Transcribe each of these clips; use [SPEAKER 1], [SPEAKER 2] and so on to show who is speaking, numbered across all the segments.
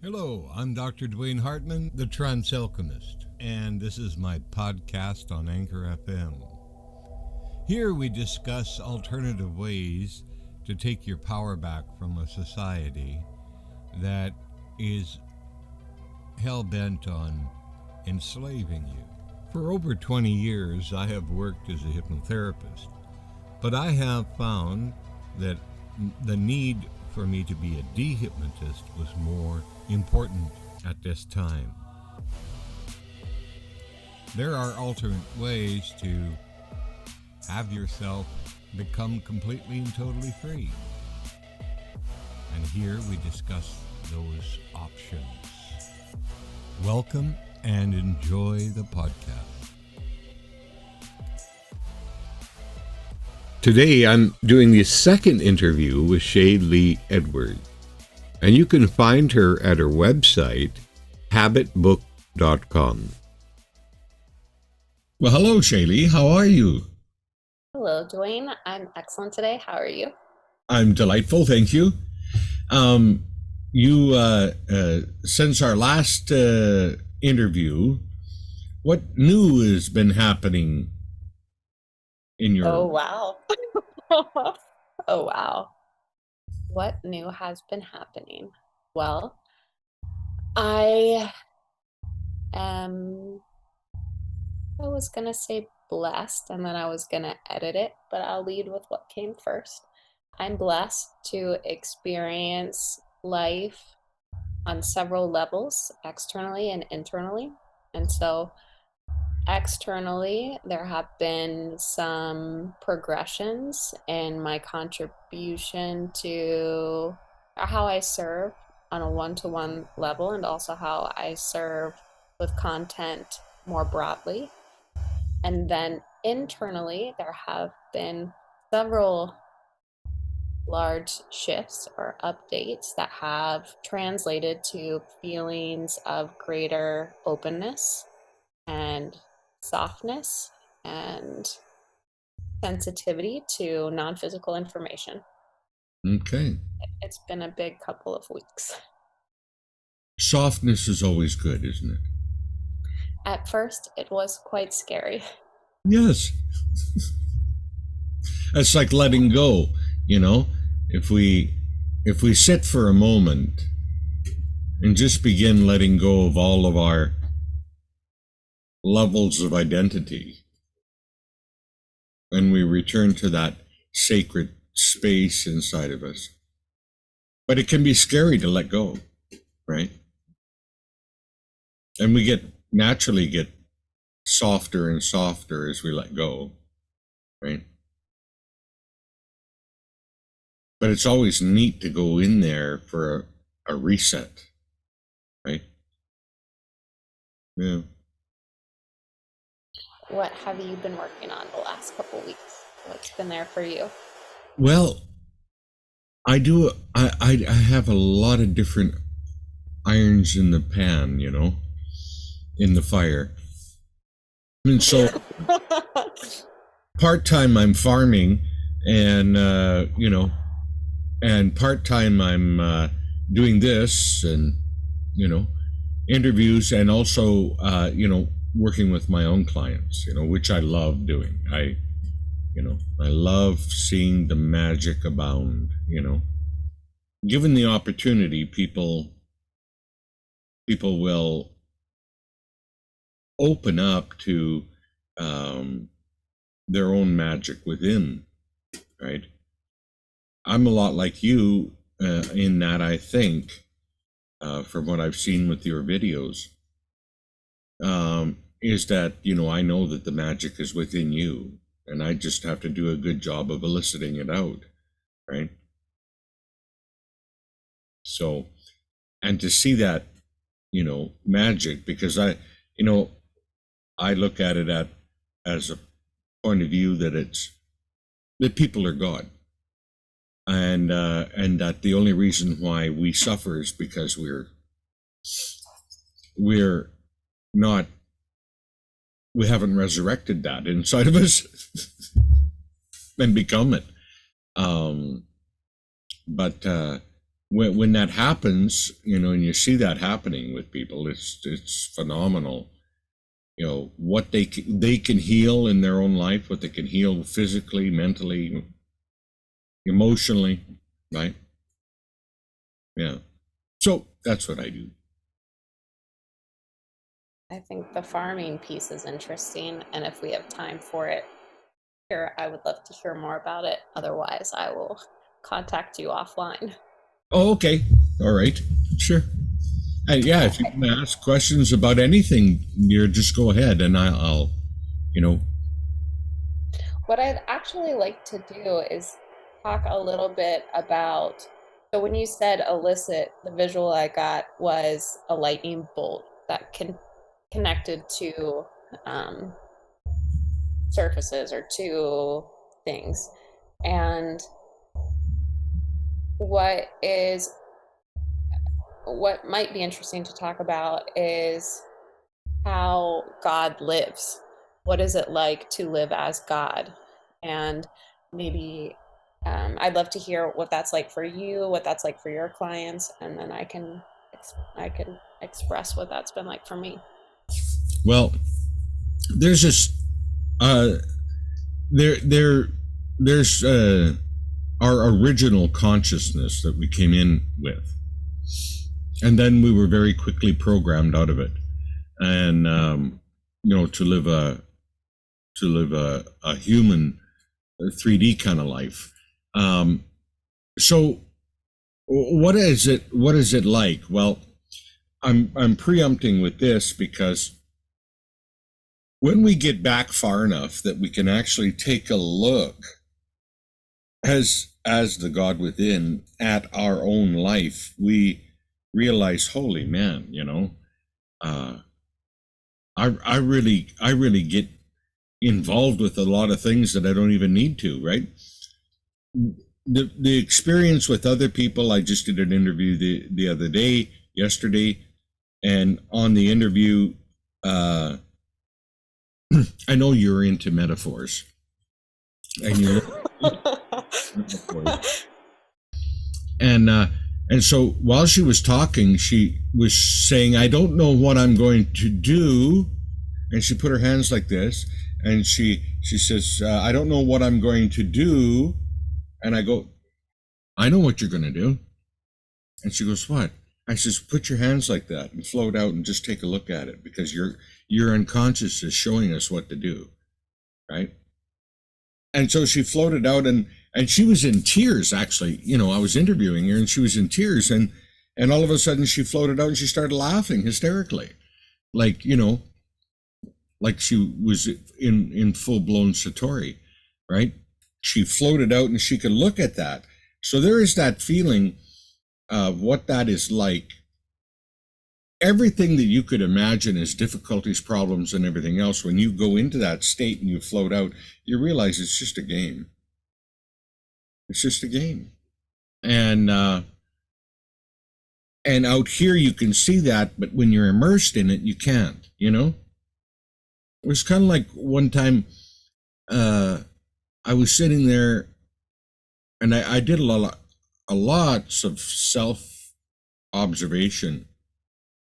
[SPEAKER 1] Hello, I'm Dr. Dwaine Hartman, the Trance Alchemist, and this is my podcast on Anchor FM. Here we discuss alternative ways to take your power back from a society that is hell bent on enslaving you. For over 20 years, I have worked as a hypnotherapist, but I have found that the need for me to be a dehypnotist was more important at this time. There are alternate ways to have yourself become completely and totally free. And here we discuss those options. Welcome and enjoy the podcast. Today I'm doing the second interview with Shaylee Edwards, and you can find her at her website, habitbook.com. Well, hello, Shaylee. How are you?
[SPEAKER 2] Hello, Dwayne. I'm excellent today. How are you?
[SPEAKER 1] I'm delightful, thank you. Since our last interview, what new has been happening in your...
[SPEAKER 2] Oh, wow. Oh, wow. What new has been happening? Well, I was going to say blessed and then I was going to edit it, but I'll lead with what came first. I'm blessed to experience life on several levels, externally and internally. And so externally, there have been some progressions in my contribution to how I serve on a one-to-one level and also how I serve with content more broadly. And then internally, there have been several large shifts or updates that have translated to feelings of greater openness and softness and sensitivity to non-physical information.
[SPEAKER 1] Okay.
[SPEAKER 2] It's been a big couple of weeks.
[SPEAKER 1] Softness is always good, isn't it?
[SPEAKER 2] At first, it was quite scary.
[SPEAKER 1] Yes. It's like letting go, you know? If we sit for a moment and just begin letting go of all of our levels of identity, and we return to that sacred space inside of us. But it can be scary to let go, right? And we naturally get softer and softer as we let go, right? But it's always neat to go in there for a reset, right? Yeah.
[SPEAKER 2] What have you been working on the last couple of weeks? What's been there for you?
[SPEAKER 1] Well, I have a lot of different irons in the pan, in the fire. And so part-time I'm farming, and and part-time I'm doing this, and interviews, and also working with my own clients, which I love doing. I love seeing the magic abound. Given the opportunity, people will open up to their own magic within, right? I'm a lot like you in that I think, from what I've seen with your videos, is that, I know that the magic is within you, and I just have to do a good job of eliciting it out, right? So, and to see that, magic, because I look at it as a point of view that people are God, and that the only reason why we suffer is because we haven't resurrected that inside of us and become it. But when that happens, and you see that happening with people, it's phenomenal. What they can heal in their own life, what they can heal physically, mentally, emotionally, right? Yeah. So that's what I do.
[SPEAKER 2] I think the farming piece is interesting, and if we have time for it here, I would love to hear more about it. Otherwise, I will contact you offline.
[SPEAKER 1] Oh, okay. All right. Sure. And yeah, if you
[SPEAKER 2] Okay.
[SPEAKER 1] want to ask questions about anything, you just go ahead, and I'll you know.
[SPEAKER 2] What I'd actually like to do is talk a little bit about. So, when you said illicit, the visual I got was a lightning bolt that connected to um, surfaces or to things. And what is what might be interesting to talk about is how God lives. What is it like to live as God? And maybe I'd love to hear what that's like for you, what that's like for your clients, and then I can express what that's been like for me.
[SPEAKER 1] Well, there's this uh there there's our original consciousness that we came in with, and then we were very quickly programmed out of it, and to live a human 3D kind of life. So what is it like? Well, I'm preempting with this because when we get back far enough that we can actually take a look as the God within at our own life, we realize, holy man, uh, I really get involved with a lot of things that I don't even need to, right? The experience with other people, I just did an interview the other day, yesterday, and on the interview, uh, I know you're into metaphors, and you look at metaphors. And so while she was talking, she was saying, I don't know what I'm going to do. And she put her hands like this, and she says, I don't know what I'm going to do. And I go, I know what you're going to do. And she goes, what? I says, put your hands like that and float out and just take a look at it, because your unconscious is showing us what to do, right? And so she floated out, and she was in tears, actually. I was interviewing her, and she was in tears, and all of a sudden she floated out and she started laughing hysterically, like like she was in full-blown satori, right? She floated out and she could look at that. So there is that feeling of what that is like. Everything that you could imagine as difficulties, problems, and everything else, when you go into that state and you float out, you realize it's just a game. It's just a game. And out here you can see that, but when you're immersed in it, you can't. It was kind of like one time, I was sitting there, and I did a lots of self observation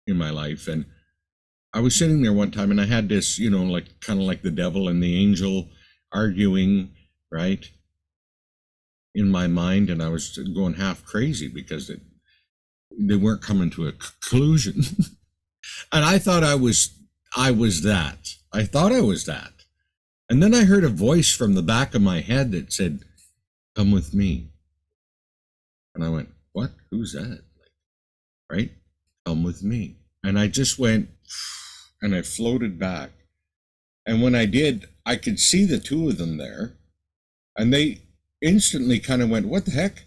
[SPEAKER 1] in my life, and I was sitting there one time, and I had this, like kind of like the devil and the angel arguing, right, in my mind, and I was going half crazy because they weren't coming to a conclusion. And I thought I was that. I thought I was that. And then I heard a voice from the back of my head that said, come with me. And I went, what? Who's that? Right? Come with me. And I just went, and I floated back. And when I did, I could see the two of them there. And they instantly kind of went, what the heck?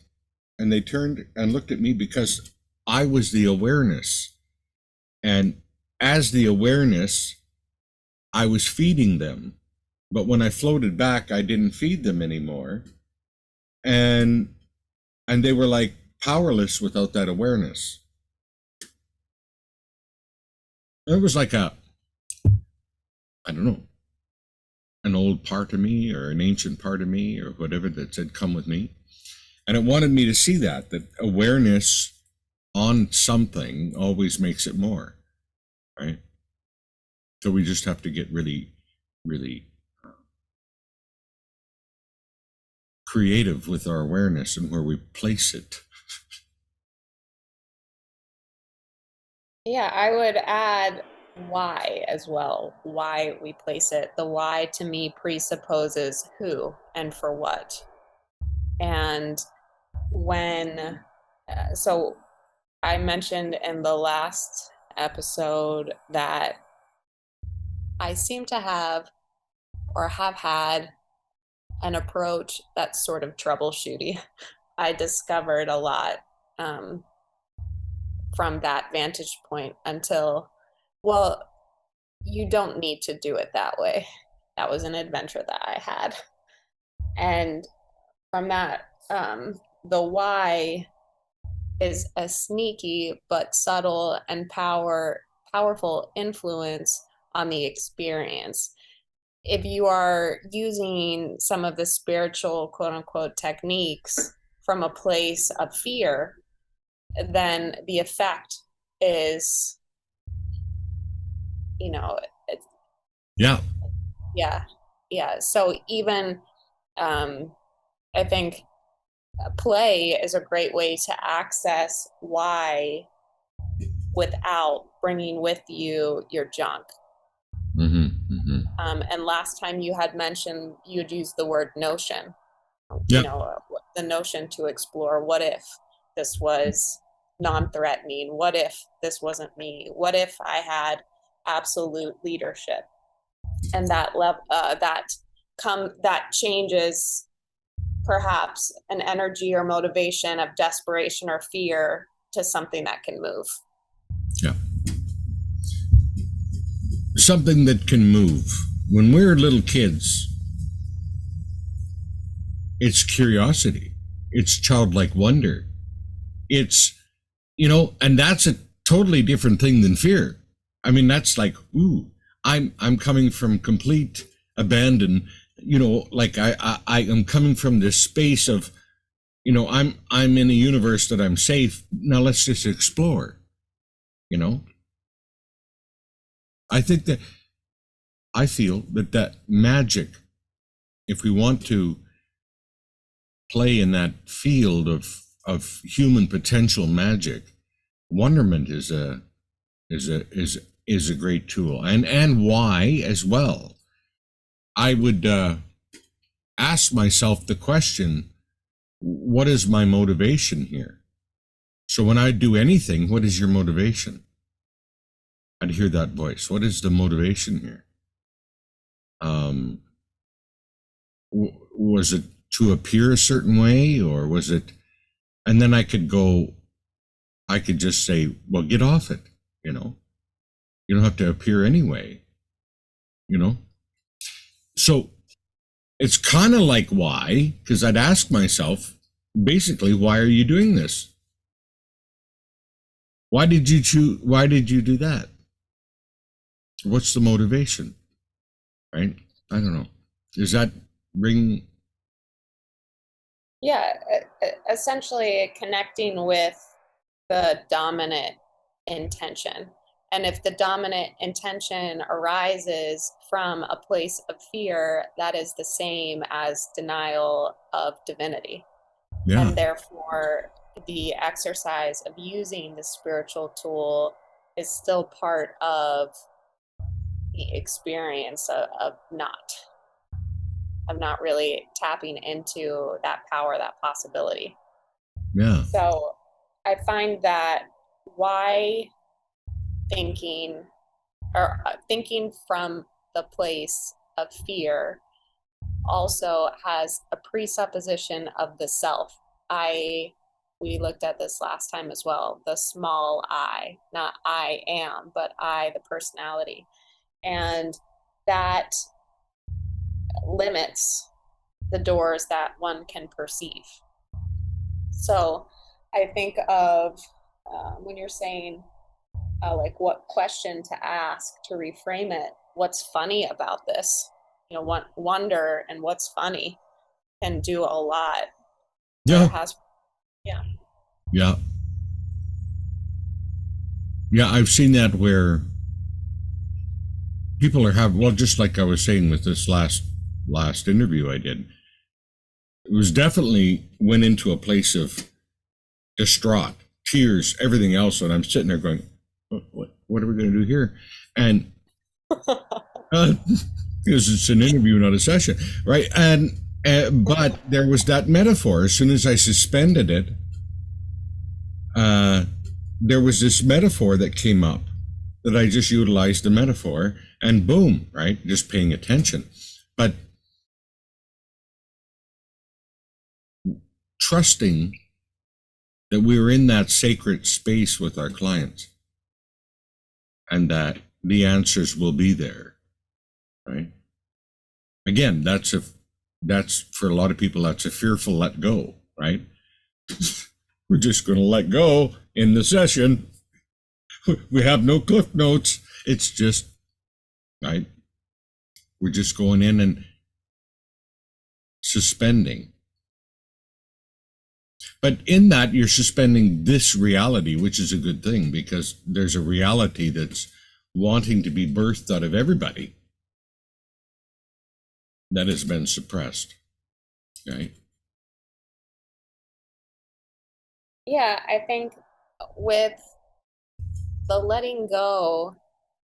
[SPEAKER 1] And they turned and looked at me, because I was the awareness. And as the awareness, I was feeding them. But when I floated back, I didn't feed them anymore. And they were like powerless without that awareness. It was like I don't know, an old part of me or an ancient part of me or whatever that said, come with me. And it wanted me to see that awareness on something always makes it more, right? So we just have to get really, really creative with our awareness and where we place it.
[SPEAKER 2] Yeah, I would add why as well, why we place it. The why to me presupposes who and for what. And when, so I mentioned in the last episode that I seem to have or have had an approach that's sort of troubleshooty. I discovered a lot um, from that vantage point until, well, you don't need to do it that way. That was an adventure that I had. And from that, the why is a sneaky but subtle and powerful influence on the experience. If you are using some of the spiritual quote unquote techniques from a place of fear, then the effect is, you know, it's,
[SPEAKER 1] Yeah.
[SPEAKER 2] yeah, yeah. So even I think play is a great way to access why without bringing with you your junk.
[SPEAKER 1] Mm-hmm, mm-hmm.
[SPEAKER 2] And last time you had mentioned you'd use the word notion, you
[SPEAKER 1] Yeah.
[SPEAKER 2] know, the notion to explore what if this was non-threatening? What if this wasn't me? What if I had absolute leadership? And that changes perhaps an energy or motivation of desperation or fear to something that can move.
[SPEAKER 1] Yeah. Something that can move. When we're little kids, it's curiosity, it's childlike wonder. It's, and that's a totally different thing than fear. I mean, that's like, ooh, I'm coming from complete abandon. Like I am coming from this space of, I'm in a universe that I'm safe. Now let's just explore. You know, I think that I feel that magic, if we want to play in that field of human potential magic, wonderment is a great tool, and why as well. I would ask myself the question, what is my motivation here? So when I do anything, what is your motivation? I'd hear that voice. What is the motivation here? Was it to appear a certain way, or was it? And then I could just say, well, get off it. You don't have to appear anyway. So it's kind of like why, because I'd ask myself, basically, why are you doing this? Why did you choose? Why did you do that? What's the motivation? Right? I don't know. Does that ring?
[SPEAKER 2] Yeah, essentially connecting with the dominant intention. And if the dominant intention arises from a place of fear, that is the same as denial of divinity.
[SPEAKER 1] Yeah.
[SPEAKER 2] And therefore, the exercise of using the spiritual tool is still part of the experience of not really tapping into that power, that possibility.
[SPEAKER 1] Yeah.
[SPEAKER 2] So I find that why thinking or thinking from the place of fear also has a presupposition of the self. We looked at this last time as well, the small I, not I am, but I, the personality. And that limits the doors that one can perceive. So I think of when you're saying, like, what question to ask to reframe it, what's funny about this? Wonder and what's funny can do a lot. Or
[SPEAKER 1] Yeah.
[SPEAKER 2] has, yeah.
[SPEAKER 1] Yeah. Yeah, I've seen that where people are having, well, just like I was saying with this last interview I did, it was definitely went into a place of distraught, tears, everything else, and I'm sitting there going, what are we going to do here? And because it's an interview, not a session, right? And but there was that metaphor. As soon as I suspended it, uh, there was this metaphor that came up that I just utilized the metaphor, and boom, right? Just paying attention, but trusting that we were in that sacred space with our clients, and that the answers will be there, right? Again, that's for a lot of people, that's a fearful let go, right? We're just going to let go in the session. We have no cliff notes. It's just, right? We're just going in and suspending. But in that, you're suspending this reality, which is a good thing, because there's a reality that's wanting to be birthed out of everybody that has been suppressed, right?
[SPEAKER 2] Yeah, I think with the letting go,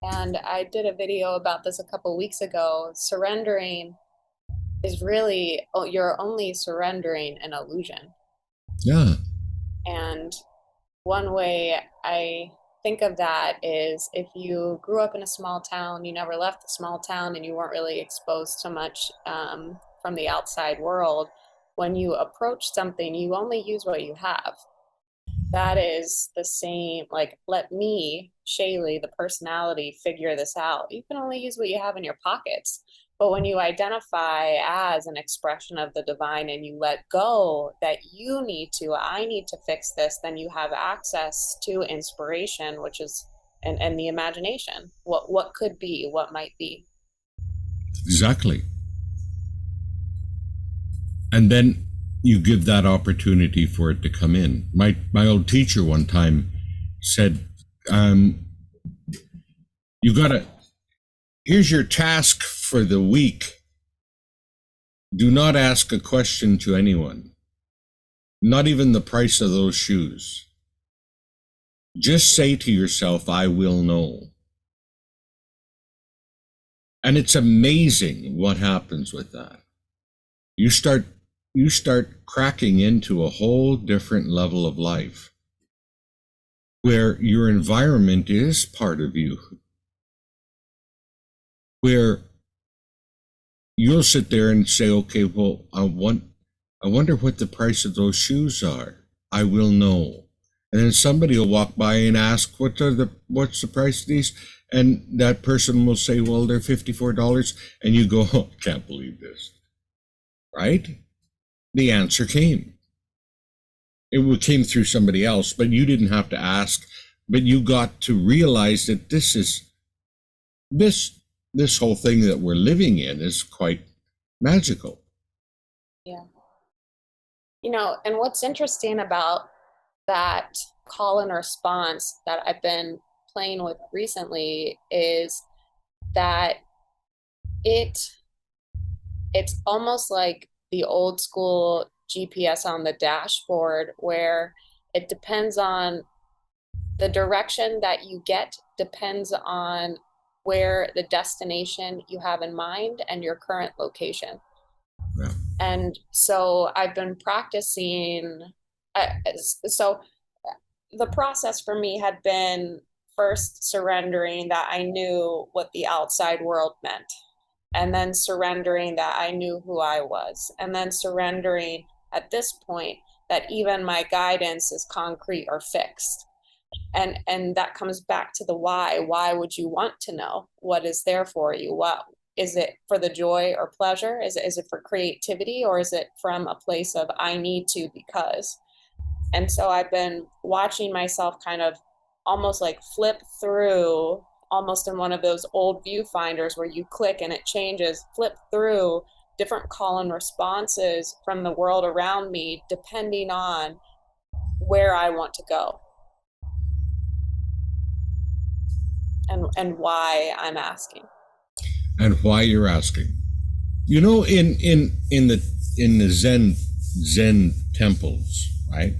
[SPEAKER 2] and I did a video about this a couple weeks ago, surrendering is really, oh, you're only surrendering an illusion.
[SPEAKER 1] Yeah.
[SPEAKER 2] And one way I think of that is if you grew up in a small town, you never left the small town, and you weren't really exposed to much from the outside world, when you approach something, you only use what you have. That is the same, like, let me, Shaylee, the personality, figure this out. You can only use what you have in your pockets. But when you identify as an expression of the divine and you let go that you need to, I need to fix this, then you have access to inspiration, which is, and the imagination. What could be, what might be.
[SPEAKER 1] Exactly. And then you give that opportunity for it to come in. My old teacher one time said, you gotta, here's your task for the week. Do not ask a question to anyone, not even the price of those shoes. Just say to yourself, I will know. And it's amazing what happens with that. You start cracking into a whole different level of life where your environment is part of you, where you'll sit there and say, okay, well, I wonder what the price of those shoes are. I will know. And then somebody will walk by and ask, what's the price of these? And that person will say, well, they're $54. And you go, oh, can't believe this. Right? The answer came. It came through somebody else, but you didn't have to ask. But you got to realize that this whole thing that we're living in is quite magical.
[SPEAKER 2] Yeah. And what's interesting about that call and response that I've been playing with recently is that it's almost like the old school GPS on the dashboard, where it depends on the direction that you get, depends on where the destination you have in mind and your current location.
[SPEAKER 1] Yeah.
[SPEAKER 2] And so I've been practicing. So the process for me had been first surrendering that I knew what the outside world meant, and then surrendering that I knew who I was, and then surrendering at this point that even my guidance is concrete or fixed. And that comes back to the why would you want to know what is there for you? What is it, for the joy or pleasure? Is it for creativity, or is it from a place of I need to because? And so I've been watching myself kind of almost like flip through, almost in one of those old viewfinders where you click and it changes, flip through different call and responses from the world around me, depending on where I want to go. and why I'm asking.
[SPEAKER 1] And why you're asking. You know, in the Zen temples, right?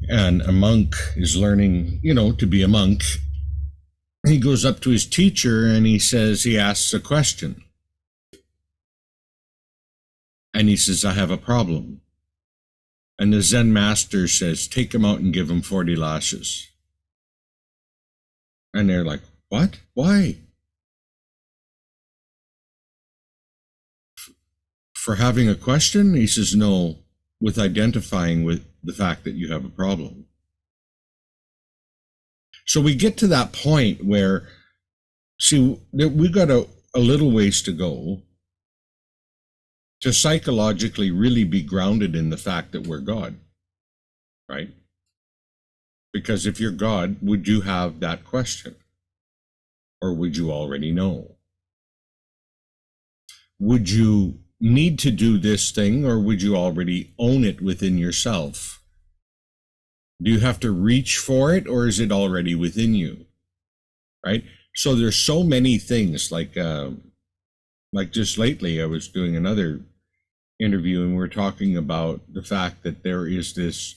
[SPEAKER 1] And a monk is learning, to be a monk. He goes up to his teacher and he asks a question. And he says, I have a problem. And the Zen master says, take him out and give him 40 lashes. And they're like, what? Why? For having a question? He says, no, with identifying with the fact that you have a problem. So we get to that point where, see, we got a little ways to go to psychologically really be grounded in the fact that we're God, right? Because if you're God, would you have that question? Or would you already know? Would you need to do this thing, or would you already own it within yourself? Do you have to reach for it, or is it already within you? Right? So there's so many things, like just lately I was doing another interview and we're talking about the fact that there is this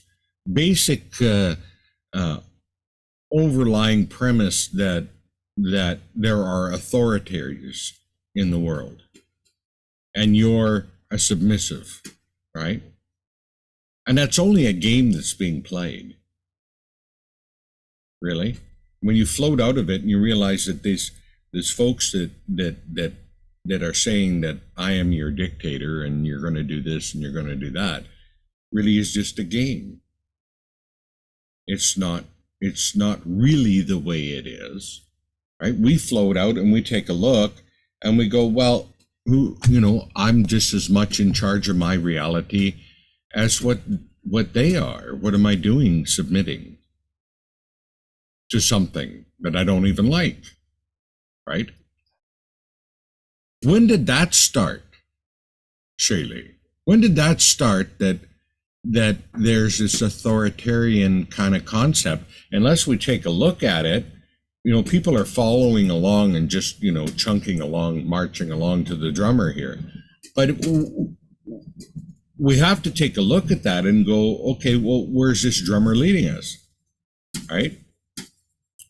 [SPEAKER 1] basic overlying premise that there are authorities in the world and you're a submissive, right? And that's only a game that's being played. Really? When you float out of it and you realize that there's folks that are saying that I am your dictator and you're going to do this and you're going to do that, really is just a game. It's not really the way it is, right? We float out and we take a look and we go, well, I'm just as much in charge of my reality as what they are. What am I doing submitting to something that I don't even like, right? When did that start, Shaylee? When did that start that there's this authoritarian kind of concept? Unless we take a look at it, people are following along and just, chunking along, marching along to the drummer here. But we have to take a look at that and go, okay, well, where's this drummer leading us, right?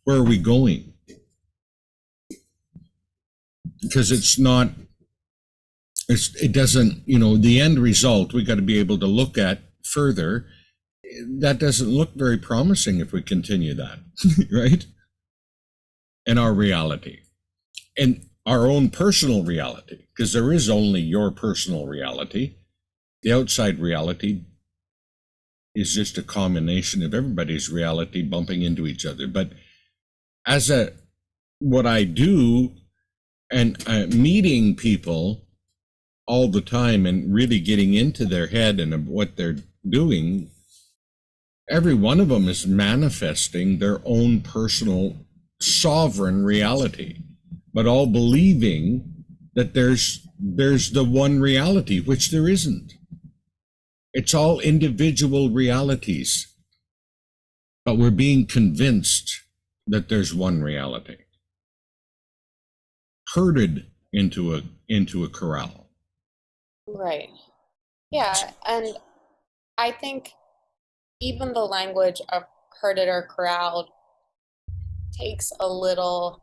[SPEAKER 1] Where are we going? Because it doesn't, the end result, we got to be able to look at further. That doesn't look very promising if we continue that, right? In our reality, and our own personal reality, because there is only your personal reality. The outside reality is just a combination of everybody's reality bumping into each other. But what I do, and meeting people all the time and really getting into their head and what they're doing, every one of them is manifesting their own personal sovereign reality, but all believing that there's the one reality, which there isn't. It's all individual realities, but we're being convinced that there's one reality, herded into a corral.
[SPEAKER 2] Right. Yeah, and I think even the language of herded or corralled takes a little,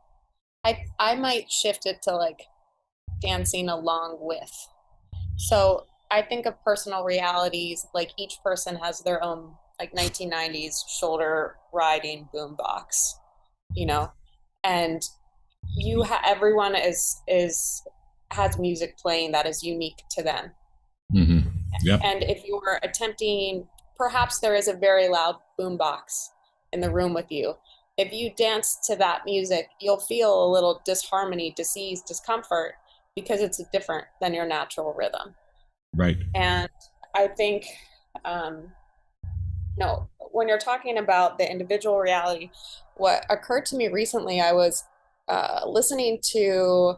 [SPEAKER 2] I might shift it to like dancing along with. So I think of personal realities, like each person has their own like 1990s shoulder riding boombox, and everyone has music playing that is unique to them.
[SPEAKER 1] Mm-hmm. Yep.
[SPEAKER 2] And if you are attempting, perhaps there is a very loud boombox in the room with you. If you dance to that music, you'll feel a little disharmony, disease, discomfort, because it's different than your natural rhythm.
[SPEAKER 1] Right.
[SPEAKER 2] And I think, no, when you're talking about the individual reality, what occurred to me recently, I was listening to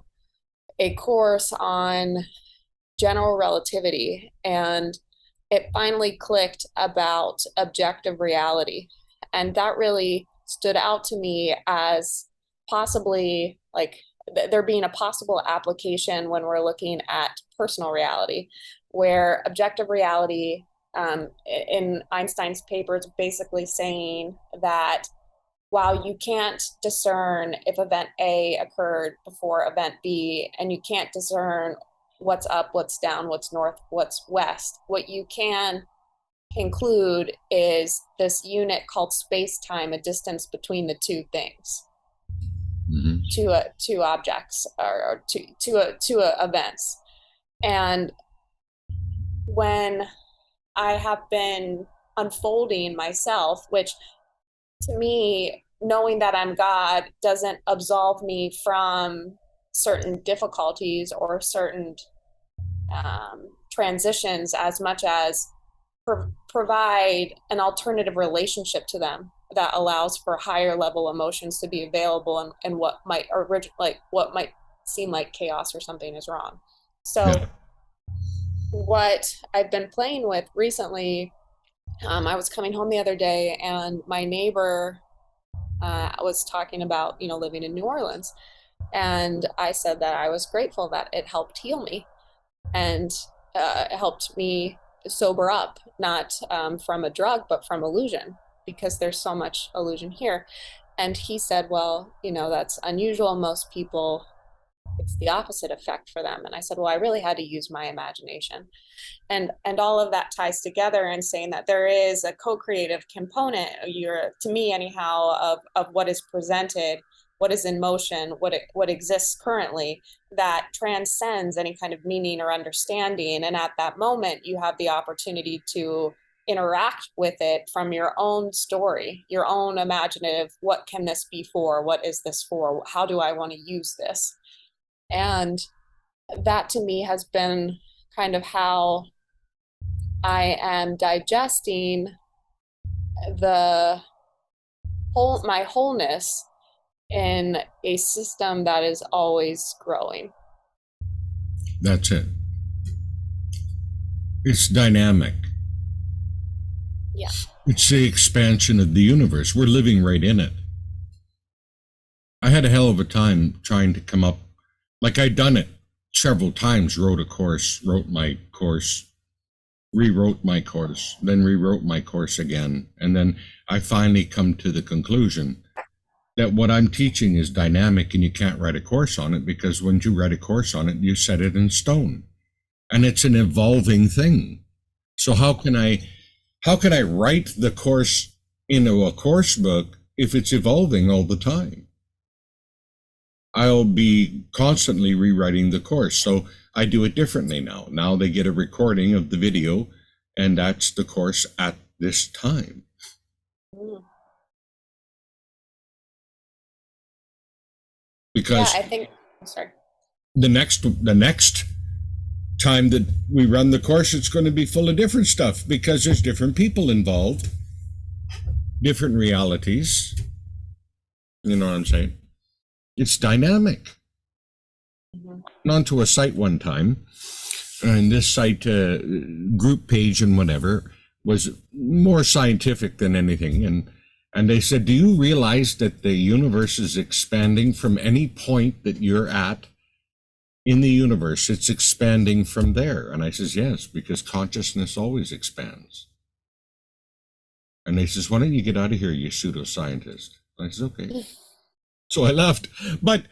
[SPEAKER 2] a course on general relativity, and it finally clicked about objective reality. And that really stood out to me as possibly like there being a possible application when we're looking at personal reality, where objective reality, in Einstein's paper, is basically saying that while you can't discern if event A occurred before event B, and you can't discern what's up, what's down, what's north, what's west, what you can include is this unit called space-time, a distance between the two things, two objects, or two events. And when I have been unfolding myself, which to me, knowing that I'm God doesn't absolve me from certain difficulties or certain transitions, as much as provide an alternative relationship to them that allows for higher level emotions to be available, and what might what might seem like chaos or something is wrong. So what I've been playing with recently, I was coming home the other day, and my neighbor was talking about, living in New Orleans. And I said that I was grateful that it helped heal me, and it helped me sober up, not from a drug, but from illusion, because there's so much illusion here. And he said, well, that's unusual. Most people, it's the opposite effect for them. And I said, well, I really had to use my imagination. And all of that ties together in saying that there is a co-creative component, to me anyhow, of what is presented, what is in motion, what exists currently, that transcends any kind of meaning or understanding. And at that moment, you have the opportunity to interact with it from your own story, your own imaginative, what can this be for? What is this for? How do I want to use this? And that to me has been kind of how I am digesting my wholeness in a system that is always growing.
[SPEAKER 1] That's it. It's dynamic.
[SPEAKER 2] Yeah.
[SPEAKER 1] It's the expansion of the universe. We're living right in it. I had a hell of a time trying to come up, like I'd done it several times, wrote my course, rewrote my course, then rewrote my course again. And then I finally come to the conclusion that what I'm teaching is dynamic, and you can't write a course on it, because when you write a course on it, you set it in stone, and it's an evolving thing. So how can I write the course into a course book if it's evolving all the time? I'll be constantly rewriting the course. So I do it differently now. Now they get a recording of the video, and that's the course at this time. Because
[SPEAKER 2] yeah, I think, sorry.
[SPEAKER 1] The next time that we run the course, it's going to be full of different stuff, because there's different people involved, different realities. You know what I'm saying? It's dynamic. Mm-hmm. Onto a site one time, and this site group page and whatever was more scientific than anything, and they said, do you realize that the universe is expanding from any point that you're at in the universe? It's expanding from there. And I says, yes, because consciousness always expands. And they says, why don't you get out of here, you pseudoscientist? I says, okay. So I left. But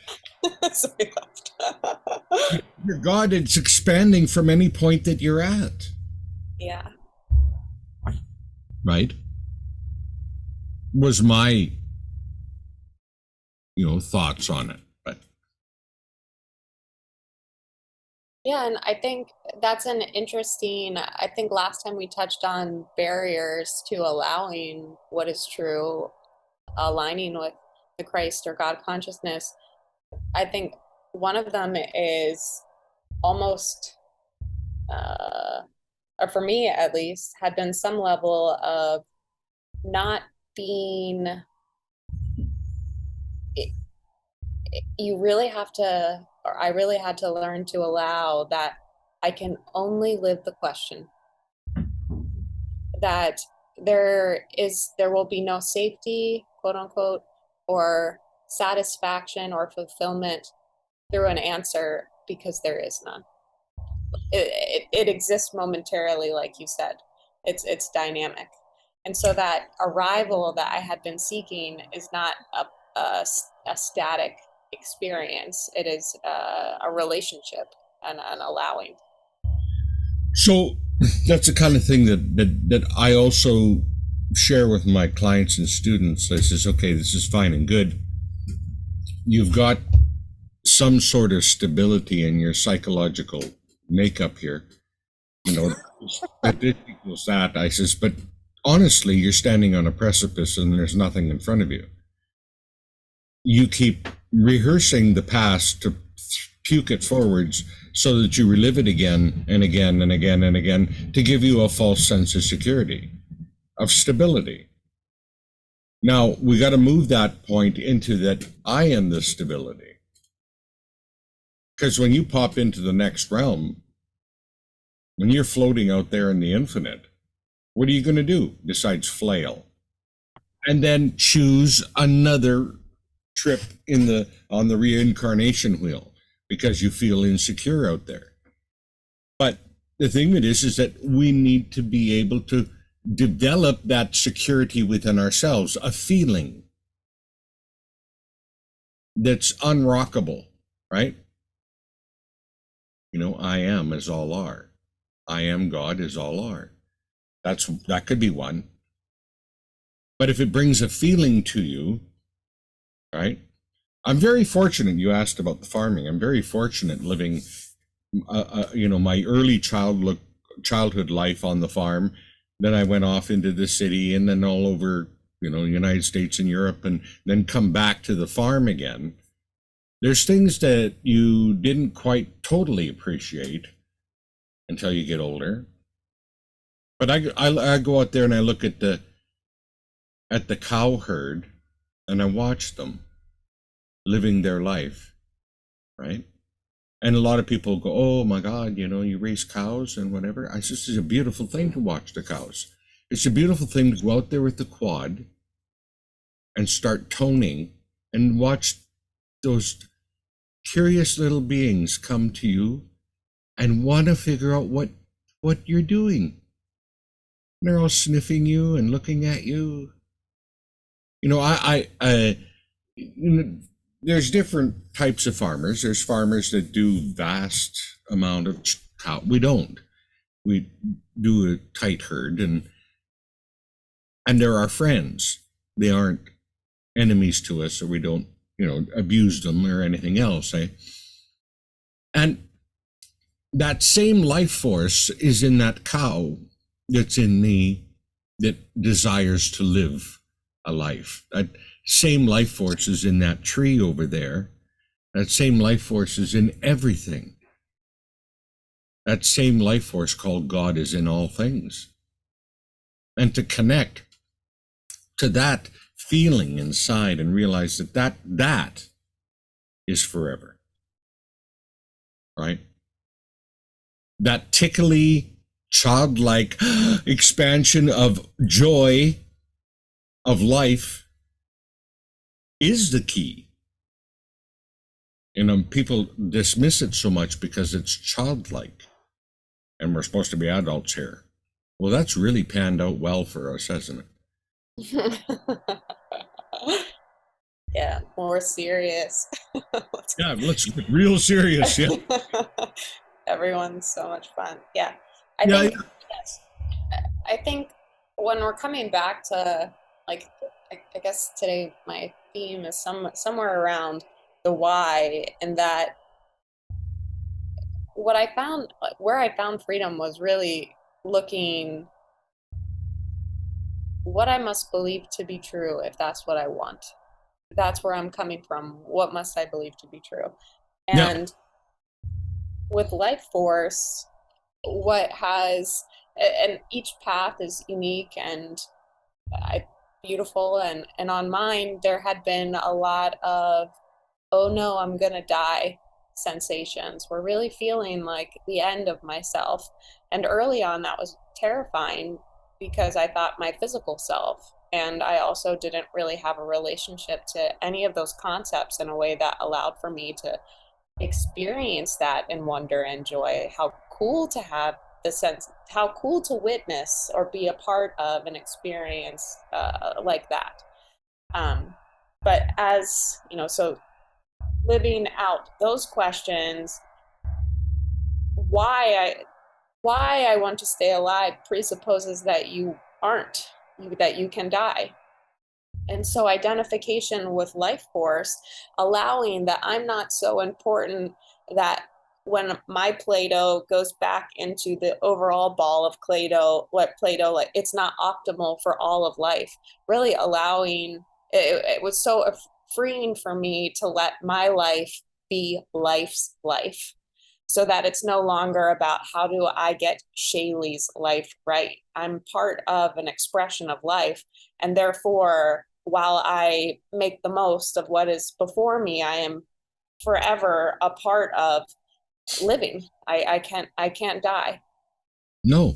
[SPEAKER 2] So I left.
[SPEAKER 1] your God, it's expanding from any point that you're at.
[SPEAKER 2] Yeah.
[SPEAKER 1] Right? Was my, thoughts on it. But
[SPEAKER 2] yeah, and I think that's an interesting, I think last time we touched on barriers to allowing what is true, aligning with the Christ or God consciousness. I think one of them is almost, or for me at least, had been some level of not being, you really have to, or I really had to learn to allow that I can only live the question, that there will be no safety quote unquote, or satisfaction or fulfillment through an answer, because there is none. It exists momentarily, like you said. It's dynamic. And so that arrival that I had been seeking is not a static experience. It is a relationship and an allowing.
[SPEAKER 1] So that's the kind of thing that I also share with my clients and students. I says, okay, this is fine and good. You've got some sort of stability in your psychological makeup here. You know, that this equals that. I says, but honestly, you're standing on a precipice and there's nothing in front of you. You keep rehearsing the past to puke it forwards so that you relive it again and again and again and again to give you a false sense of security, of stability. Now, we got to move that point into that I am the stability. Because when you pop into the next realm, when you're floating out there in the infinite, what are you going to do besides flail? And then choose another trip on the reincarnation wheel because you feel insecure out there. But the thing that is that we need to be able to develop that security within ourselves, a feeling that's unrockable, right? You know, I am as all are. I am God as all are. That could be one. But if it brings a feeling to you, right? I'm very fortunate. You asked about the farming. I'm very fortunate living, my early childhood life on the farm. Then I went off into the city and then all over, United States and Europe, and then come back to the farm again. There's things that you didn't quite totally appreciate until you get older. But I go out there and I look at the cow herd and I watch them living their life, right? And a lot of people go, oh my God, you raise cows and whatever. I said, it's a beautiful thing to watch the cows. It's a beautiful thing to go out there with the quad and start toning and watch those curious little beings come to you and want to figure out what you're doing. They're all sniffing you and looking at you. There's different types of farmers. There's farmers that do vast amount of cow. We don't. We do a tight herd, and they're our friends. They aren't enemies to us, or we don't, abuse them or anything else. And that same life force is in that cow that's in me that desires to live a life. That same life force is in that tree over there. That same life force is in everything. That same life force called God is in all things. And to connect to that feeling inside and realize that is forever. Right? That tickly, childlike expansion of joy of life is the key. People dismiss it so much because it's childlike and we're supposed to be adults here. Well, that's really panned out well for us, hasn't it?
[SPEAKER 2] Yeah, more serious.
[SPEAKER 1] Let's get real serious. Yeah.
[SPEAKER 2] Everyone's so much fun. Yeah. I think when we're coming back to, like, I guess today my theme is somewhere around the why, and that where I found freedom was really looking what I must believe to be true if that's what I want. That's where I'm coming from. What must I believe to be true? And with life force, and each path is unique and beautiful, and on mine there had been a lot of, oh no, I'm gonna die sensations. We're really feeling like the end of myself. And early on that was terrifying because I thought my physical self And I also didn't really have a relationship to any of those concepts in a way that allowed for me to experience that in wonder and joy. How cool to have the sense, how cool to witness or be a part of an experience like that. Um, but as you know, so living out those questions, why I why I want to stay alive presupposes that you aren't, that you can die. And so identification with life force, allowing that I'm not so important, that when my Play-Doh goes back into the overall ball of Play-Doh, what Play-Doh, like it's not optimal for all of life, really allowing, it was so freeing for me to let my life be life's life, so that it's no longer about how do I get Shaylee's life right. I'm part of an expression of life. And therefore, while I make the most of what is before me, I am forever a part of living. I can't die.
[SPEAKER 1] No,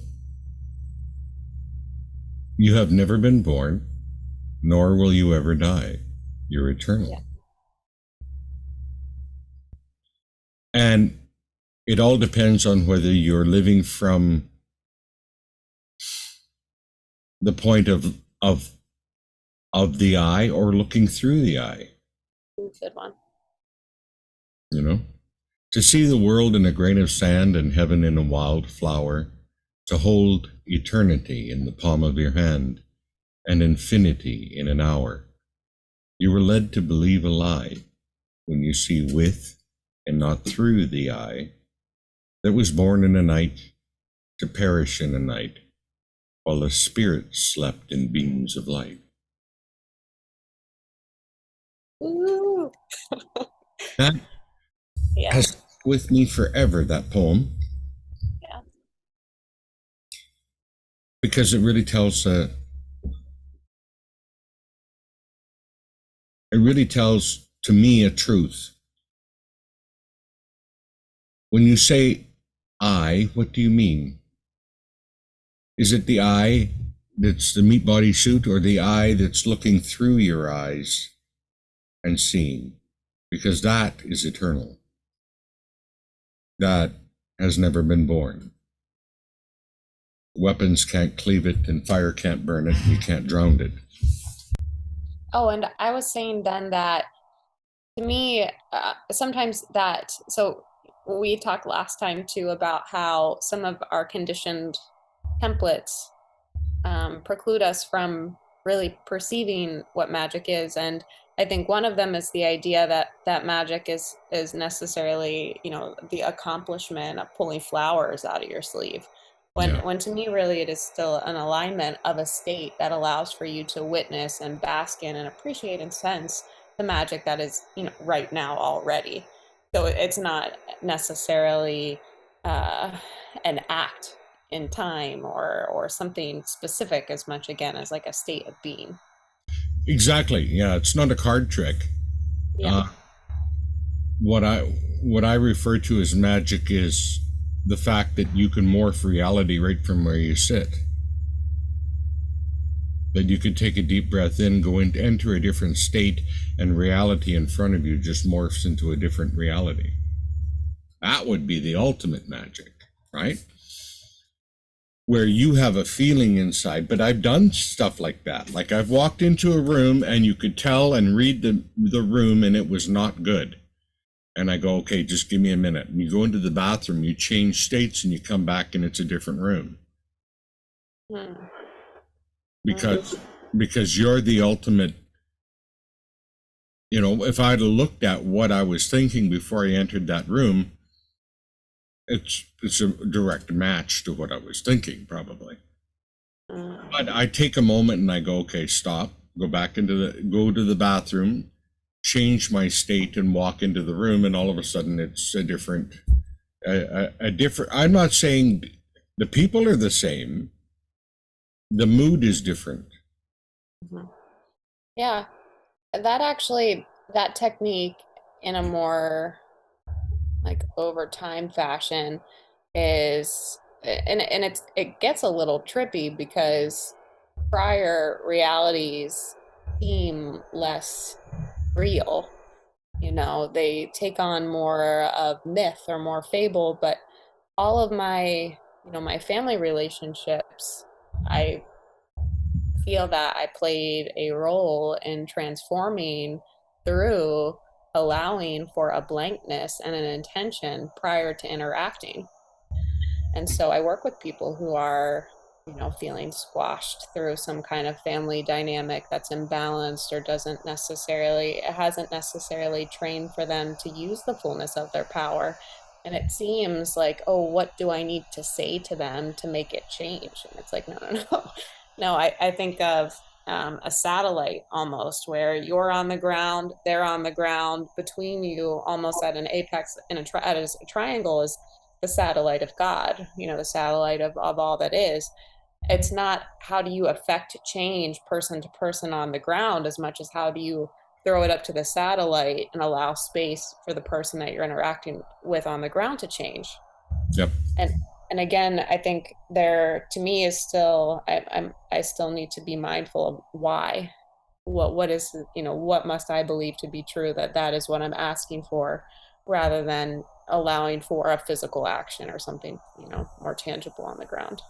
[SPEAKER 1] you have never been born, nor will you ever die. You're
[SPEAKER 2] Yeah.
[SPEAKER 1] eternal. And it all depends on whether you're living from the point of the eye or looking through the eye,
[SPEAKER 2] Good one.
[SPEAKER 1] you know? To see the world in a grain of sand and heaven in a wild flower, to hold eternity in the palm of your hand and infinity in an hour. You were led to believe a lie when you see with and not through the eye that was born in a night to perish in a night while the spirit slept in beams of light.
[SPEAKER 2] Ooh.
[SPEAKER 1] That
[SPEAKER 2] Yeah.
[SPEAKER 1] has stuck with me forever, that poem,
[SPEAKER 2] Yeah.
[SPEAKER 1] because it really tells to me a truth. When you say I, what do you mean? Is it the eye that's the meat body suit, or the eye that's looking through your eyes and seeing? Because that is eternal. That has never been born. Weapons can't cleave it, and fire can't burn it, and you can't drown it.
[SPEAKER 2] Oh, and I was saying then that to me, sometimes that, so we talked last time too about how some of our conditioned templates preclude us from really perceiving what magic is. And I think one of them is the idea that magic is necessarily, the accomplishment of pulling flowers out of your sleeve. When
[SPEAKER 1] Yeah.
[SPEAKER 2] to me, really, it is still an alignment of a state that allows for you to witness and bask in and appreciate and sense the magic that is, right now already. So it's not necessarily uh, an act in time or something specific as much, again, as like a state of being.
[SPEAKER 1] Exactly. Yeah, it's not a card trick.
[SPEAKER 2] Yeah.
[SPEAKER 1] Uh, what I what I refer to as magic is the fact that you can morph reality right from where you sit. That you could take a deep breath in, go into enter a different state, and reality in front of you just morphs into a different reality. That would be the ultimate magic, right? Where you have a feeling inside. But I've done stuff like that. Like I've walked into a room and you could tell and read the room and it was not good. And I go, okay, just give me a minute. And you go into the bathroom, you change states, and you come back and it's a different room.
[SPEAKER 2] Hmm.
[SPEAKER 1] Because you're the ultimate. If I'd looked at what I was thinking before I entered that room, it's a direct match to what I was thinking, probably. But I take a moment and I go, okay, stop, go to the bathroom, change my state, and walk into the room, and all of a sudden it's a different. I'm not saying the people are the same. The mood is different.
[SPEAKER 2] Mhm. Yeah, that actually, that technique in a more like over time fashion is, and it gets a little trippy because prior realities seem less real. They take on more of myth or more fable, but all of my family relationships, I feel that I played a role in transforming through allowing for a blankness and an intention prior to interacting. And so I work with people who are, feeling squashed through some kind of family dynamic that's imbalanced or it hasn't necessarily trained for them to use the fullness of their power. And it seems like, oh, what do I need to say to them to make it change? And it's like, no, no, no. No, I think of a satellite almost, where you're on the ground, they're on the ground. Between you, almost at an apex in at a triangle, is the satellite of God, the satellite of all that is. It's not how do you affect change person to person on the ground as much as how do you throw it up to the satellite and allow space for the person that you're interacting with on the ground to change.
[SPEAKER 1] Yep.
[SPEAKER 2] And again, I think there to me is still I still need to be mindful of why. What is, what must I believe to be true, that is what I'm asking for, rather than allowing for a physical action or something, more tangible on the ground.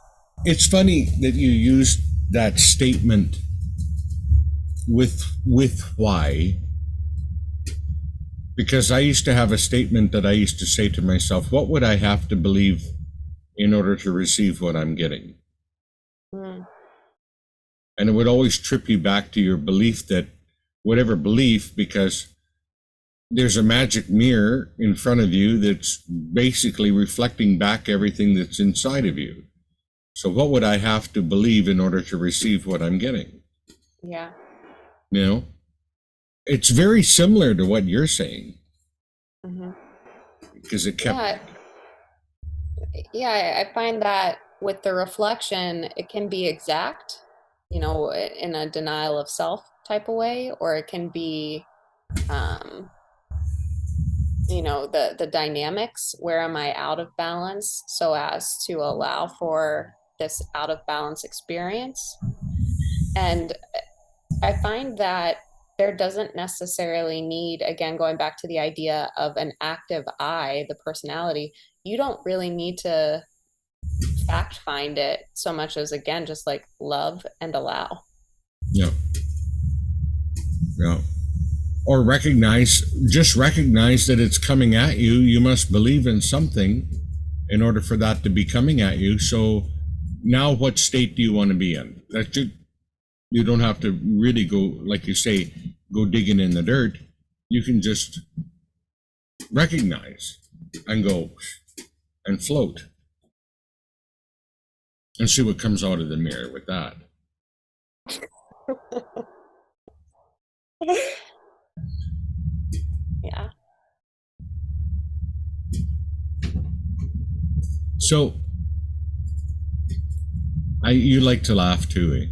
[SPEAKER 1] It's funny that you used that statement with why, because I used to have a statement that I used to say to myself, what would I have to believe in order to receive what I'm getting?
[SPEAKER 2] Mm.
[SPEAKER 1] And it would always trip you back to your belief that whatever belief, because there's a magic mirror in front of you that's basically reflecting back everything that's inside of you. So what would I have to believe in order to receive what I'm getting?
[SPEAKER 2] Yeah.
[SPEAKER 1] It's very similar to what you're saying.
[SPEAKER 2] Mm-hmm.
[SPEAKER 1] Because it kept...
[SPEAKER 2] Yeah, I find that with the reflection, it can be exact, in a denial of self type of way, or it can be, the dynamics. Where am I out of balance, so as to allow for this out of balance experience? And I find that there doesn't necessarily need, again, going back to the idea of an active I, the personality, you don't really need to fact find it so much as, again, just like love and allow.
[SPEAKER 1] Yeah. Yeah. Or recognize that it's coming at you. You must believe in something in order for that to be coming at you. So now what state do you want to be in? You don't have to really go, like you say, go digging in the dirt. You can just recognize and go and float and see what comes out of the mirror with that.
[SPEAKER 2] Yeah.
[SPEAKER 1] So you like to laugh too, eh?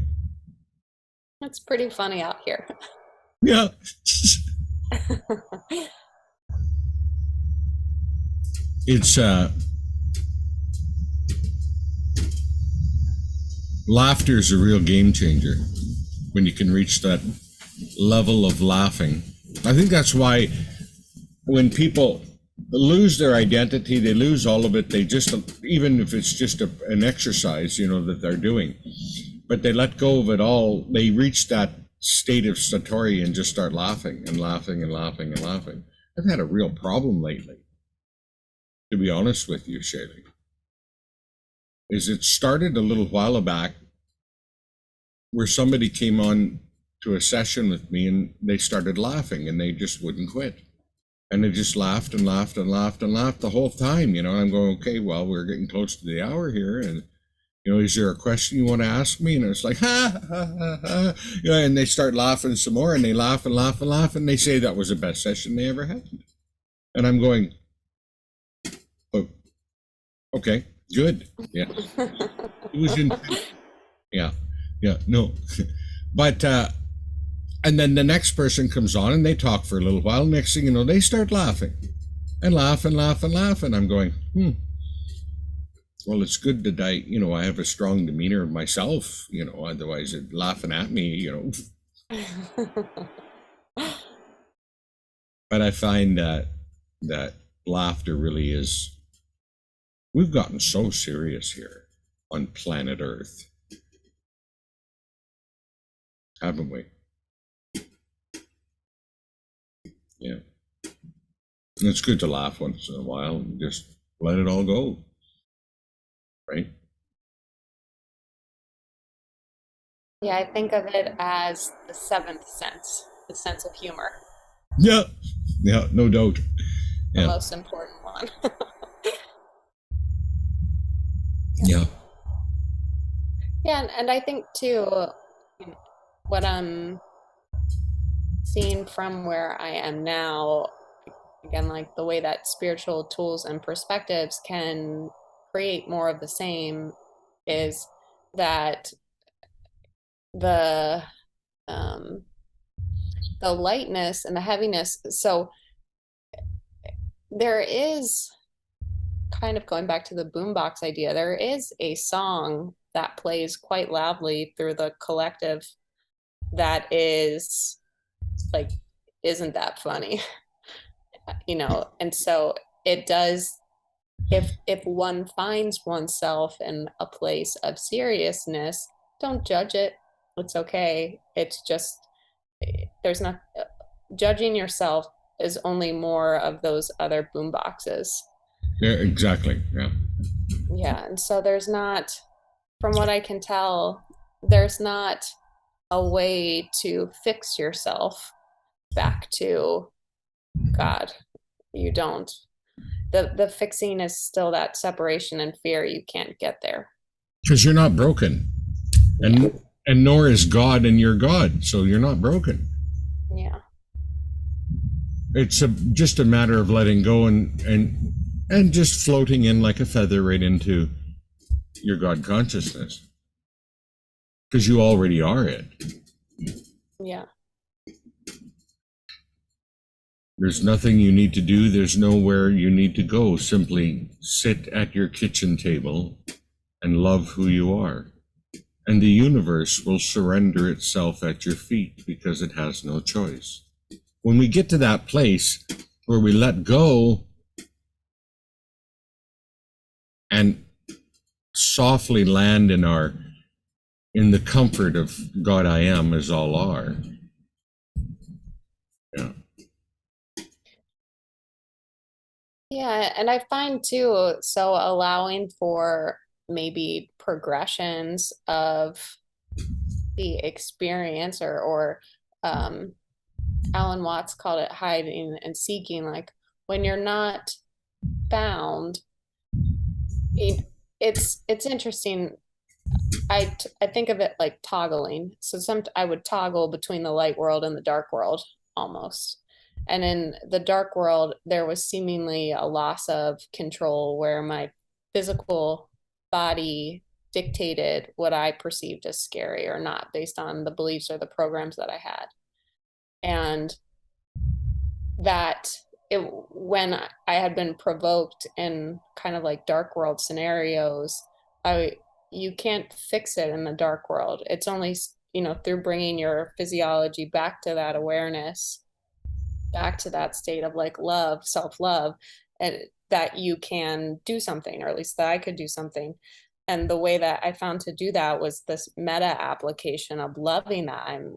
[SPEAKER 2] It's pretty funny out here.
[SPEAKER 1] Yeah. It's laughter is a real game changer when you can reach that level of laughing. I think that's why when people lose their identity, they lose all of it. They just, even if it's just an exercise, that they're doing, but they let go of it all. They reach that state of satori and just start laughing and laughing and laughing and laughing. I've had a real problem lately, to be honest with you, Shaylee. It started a little while back where somebody came on to a session with me and they started laughing and they just wouldn't quit. And they just laughed and laughed and laughed and laughed the whole time, and I'm going, okay, well, we're getting close to the hour here, and is there a question you want to ask me? And it's like, ha, ha, ha, ha. And they start laughing some more, and they laugh and laugh and laugh, and they say that was the best session they ever had. And I'm going, oh, okay, good. Yeah. It was yeah, no. But, and then the next person comes on and they talk for a little while. Next thing you know, they start laughing and laugh and laugh and laugh. And I'm going, Well, it's good that I have a strong demeanor myself, otherwise they're laughing at me. But I find that laughter really is, we've gotten so serious here on planet Earth, haven't we? Yeah. And it's good to laugh once in a while and just let it all go, right?
[SPEAKER 2] Yeah, I think of it as the seventh sense, the sense of humor,
[SPEAKER 1] Yeah. Yeah, no doubt.
[SPEAKER 2] the
[SPEAKER 1] Yeah.
[SPEAKER 2] most important one.
[SPEAKER 1] Yeah.
[SPEAKER 2] Yeah, and I think too, what I'm seeing from where I am now, again, like the way that spiritual tools and perspectives can create more of the same is that the um, the lightness and the heaviness. So there is, kind of going back to the boombox idea, there is a song that plays quite loudly through the collective that is like, isn't that funny? And so it does, if one finds oneself in a place of seriousness, don't judge it. It's okay. It's just, there's not, judging yourself is only more of those other boom boxes.
[SPEAKER 1] Yeah, exactly. Yeah.
[SPEAKER 2] Yeah, and so there's not, from what I can tell, there's not a way to fix yourself back to God. You don't. The fixing is still that separation and fear. You can't get there.
[SPEAKER 1] Because you're not broken.
[SPEAKER 2] Yeah.
[SPEAKER 1] And nor is God, and you're God. So you're not broken.
[SPEAKER 2] Yeah.
[SPEAKER 1] It's just a matter of letting go and just floating in like a feather right into your God consciousness. Because you already are it.
[SPEAKER 2] Yeah.
[SPEAKER 1] There's nothing you need to do. There's nowhere you need to go. Simply sit at your kitchen table and love who you are. And the universe will surrender itself at your feet because it has no choice. When we get to that place where we let go and softly land in the comfort of God I am as all are. Yeah.
[SPEAKER 2] Yeah, and I find too, so allowing for maybe progressions of the experience, or um Alan Watts called it hiding and seeking, like when you're not found, it's interesting. I think of it like toggling. So I would toggle between the light world and the dark world almost. And in the dark world, there was seemingly a loss of control where my physical body dictated what I perceived as scary or not based on the beliefs or the programs that I had. And that when I had been provoked in kind of like dark world scenarios, I you can't fix it in the dark world. It's only, through bringing your physiology back to that awareness, back to that state of like love, self-love, and that you can do something, or at least that I could do something. And the way that I found to do that was this meta application of loving that I'm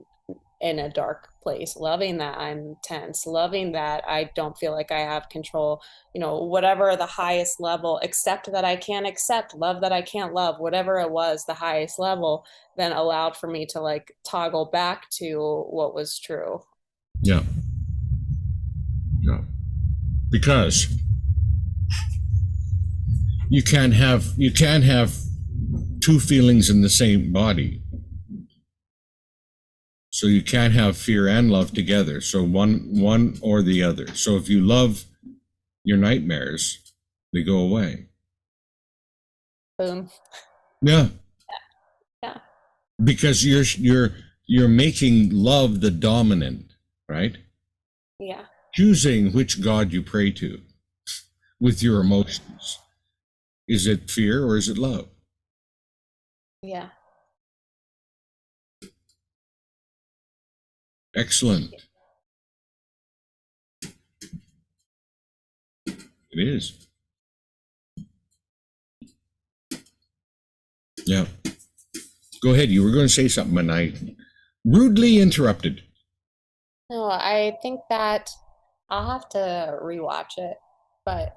[SPEAKER 2] in a dark place, loving that I'm tense, loving that I don't feel like I have control, whatever the highest level, accept that I can't accept, love that I can't love, whatever it was, the highest level, then allowed for me to like toggle back to what was true.
[SPEAKER 1] Yeah. Yeah. Because you can't have two feelings in the same body. So you can't have fear and love together. So one or the other. So if you love your nightmares, they go away.
[SPEAKER 2] Boom.
[SPEAKER 1] Yeah.
[SPEAKER 2] Yeah.
[SPEAKER 1] Because you're making love the dominant, right?
[SPEAKER 2] Yeah.
[SPEAKER 1] Choosing which God you pray to with your emotions. Is it fear or is it love?
[SPEAKER 2] Yeah.
[SPEAKER 1] Excellent. It is. Yeah. Go ahead. You were going to say something and I rudely interrupted.
[SPEAKER 2] No, I think that I'll have to rewatch it, but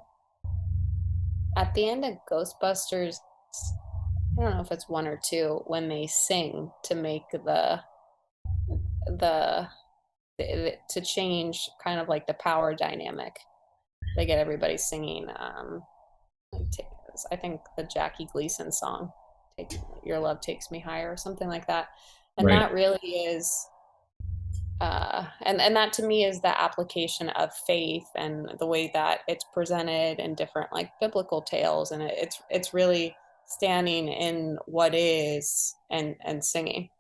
[SPEAKER 2] at the end of Ghostbusters, I don't know if it's one or two, when they sing to make the to change kind of like the power dynamic. They get everybody singing. Like I think the Jackie Gleason song, "Take Your Love Takes Me Higher" or something like that, and
[SPEAKER 1] Right.
[SPEAKER 2] that really is. And that to me is the application of faith and the way that it's presented in different like biblical tales, and it's really standing in what is and singing,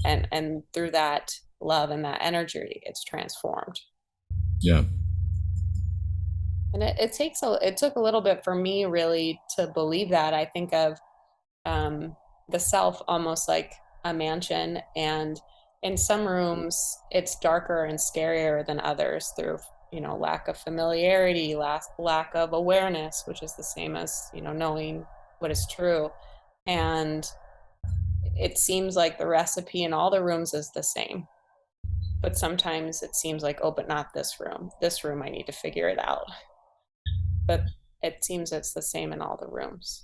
[SPEAKER 2] and through that love and that energy, it's transformed.
[SPEAKER 1] Yeah.
[SPEAKER 2] And it took a little bit for me really to believe that. I think of um, the self almost like a mansion, and in some rooms it's darker and scarier than others through lack of familiarity, lack of awareness, which is the same as knowing what is true. And it seems like the recipe in all the rooms is the same, but sometimes it seems like, oh, but not this room I need to figure it out. But it seems it's the same in all the rooms.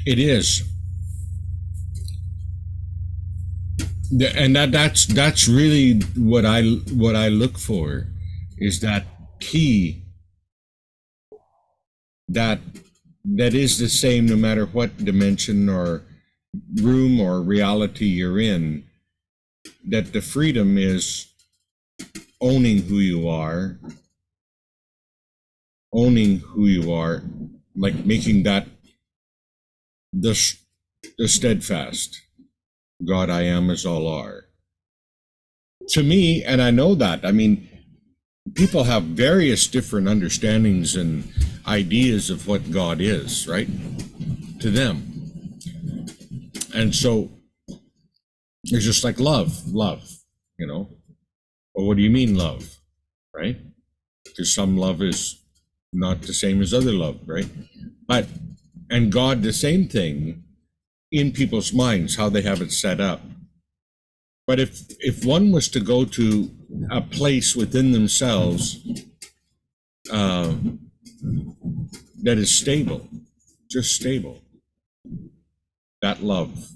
[SPEAKER 1] It is. And that's really what I look for, is that key that is the same no matter what dimension or room or reality you're in, that the freedom is owning who you are, like making that the steadfast God I am as all are. To me, and I know that, I mean, people have various different understandings and ideas of what God is, right? To them. And so it's just like love, you know? Well, what do you mean love, right? Because some love is not the same as other love, right? But, and God, the same thing in people's minds, how they have it set up. But if one was to go to a place within themselves that is stable, just stable, that love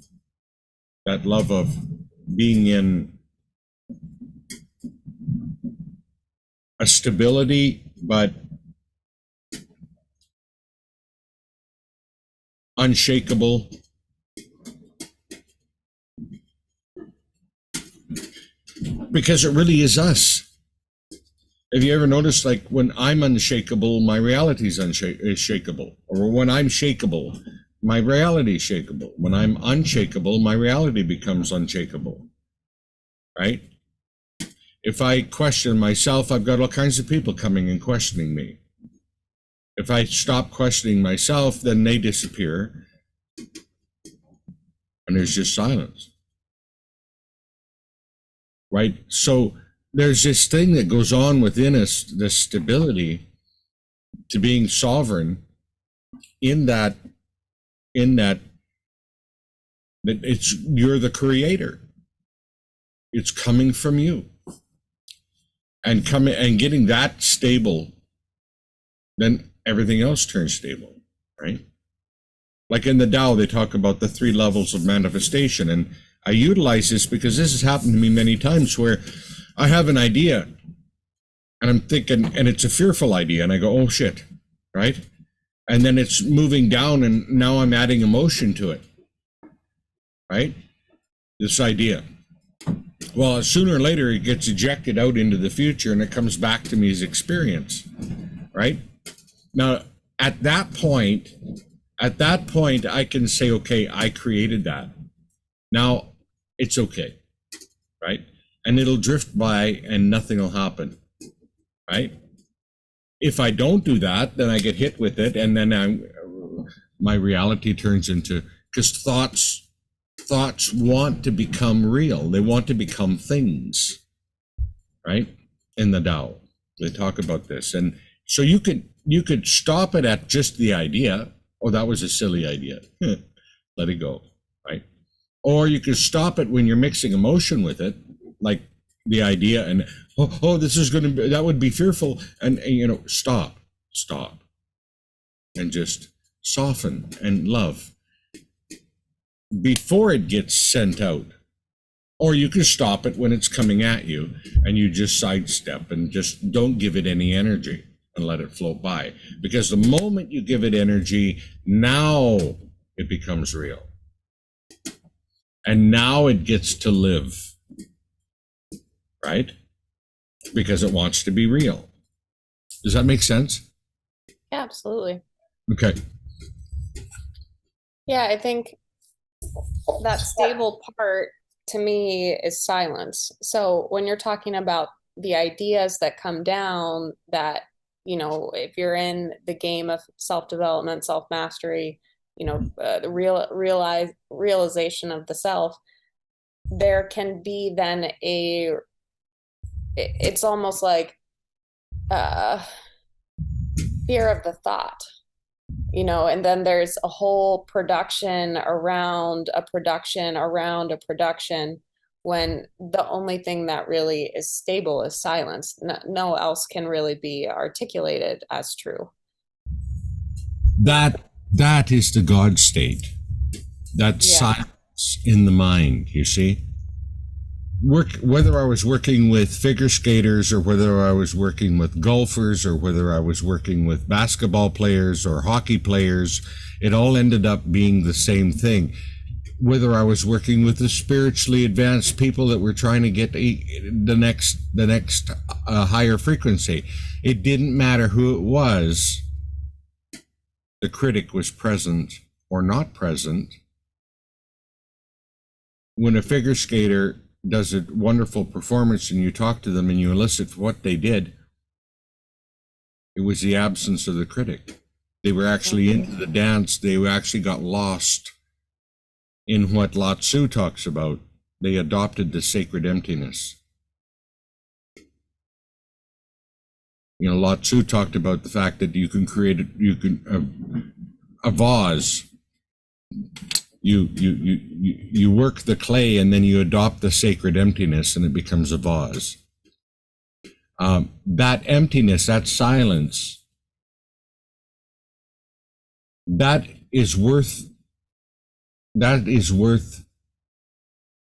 [SPEAKER 1] of being in a stability, but unshakable, because it really is us. Have you ever noticed, like, when I'm unshakable, my reality is shakable, or when I'm shakable, my reality is shakable. When I'm unshakable, my reality becomes unshakable, right? If I question myself, I've got all kinds of people coming and questioning me. If I stop questioning myself, then they disappear, and there's just silence, right? So there's this thing that goes on within us, this stability to being sovereign in that it's, you're the creator. It's coming from you, and coming and getting that stable, then everything else turns stable, right? Like in the Tao, they talk about the 3 levels of manifestation, and I utilize this because this has happened to me many times, where I have an idea and I'm thinking, and it's a fearful idea, and I go, oh shit, right? And then it's moving down, and now I'm adding emotion to it, right? This idea. Well, sooner or later it gets ejected out into the future, and it comes back to me as experience, right? Now, at that point, I can say, okay, I created that. Now it's okay, right? And it'll drift by and nothing will happen, right? If I don't do that, then I get hit with it, and then my reality turns into, because thoughts want to become real. They want to become things, right? In the Tao, they talk about this. And so you could stop it at just the idea. Oh, that was a silly idea. Let it go, right? Or you could stop it when you're mixing emotion with it, like the idea, and this is going to be, that would be fearful, and stop, and just soften and love before it gets sent out. Or you can stop it when it's coming at you, and you just sidestep and just don't give it any energy and let it float by. Because the moment you give it energy, now it becomes real. And now it gets to live, right? Because it wants to be real. Does that make sense?
[SPEAKER 2] Yeah, absolutely.
[SPEAKER 1] Okay.
[SPEAKER 2] Yeah, I think that stable part to me is silence. So when you're talking about the ideas that come down, that, if you're in the game of self-development, self-mastery, the realization of the self, there can be then it's almost like fear of the thought, and then there's a whole production around a production around a production, when the only thing that really is stable is silence. No else can really be articulated as true.
[SPEAKER 1] That is the God state. That silence in the mind, you see. Whether I was working with figure skaters, or whether I was working with golfers, or whether I was working with basketball players or hockey players, it all ended up being the same thing. Whether I was working with the spiritually advanced people that were trying to get the next higher frequency, it didn't matter who it was. The critic was present or not present. When a figure skater does a wonderful performance and you talk to them and you elicit what they did, it was the absence of the critic. They were actually into the dance. They actually got lost in what Lao Tzu talks about. They adopted the sacred emptiness. Lao Tzu talked about the fact that you can create a vase. You work the clay, and then you adopt the sacred emptiness, and it becomes a vase. That emptiness, that silence, that is worth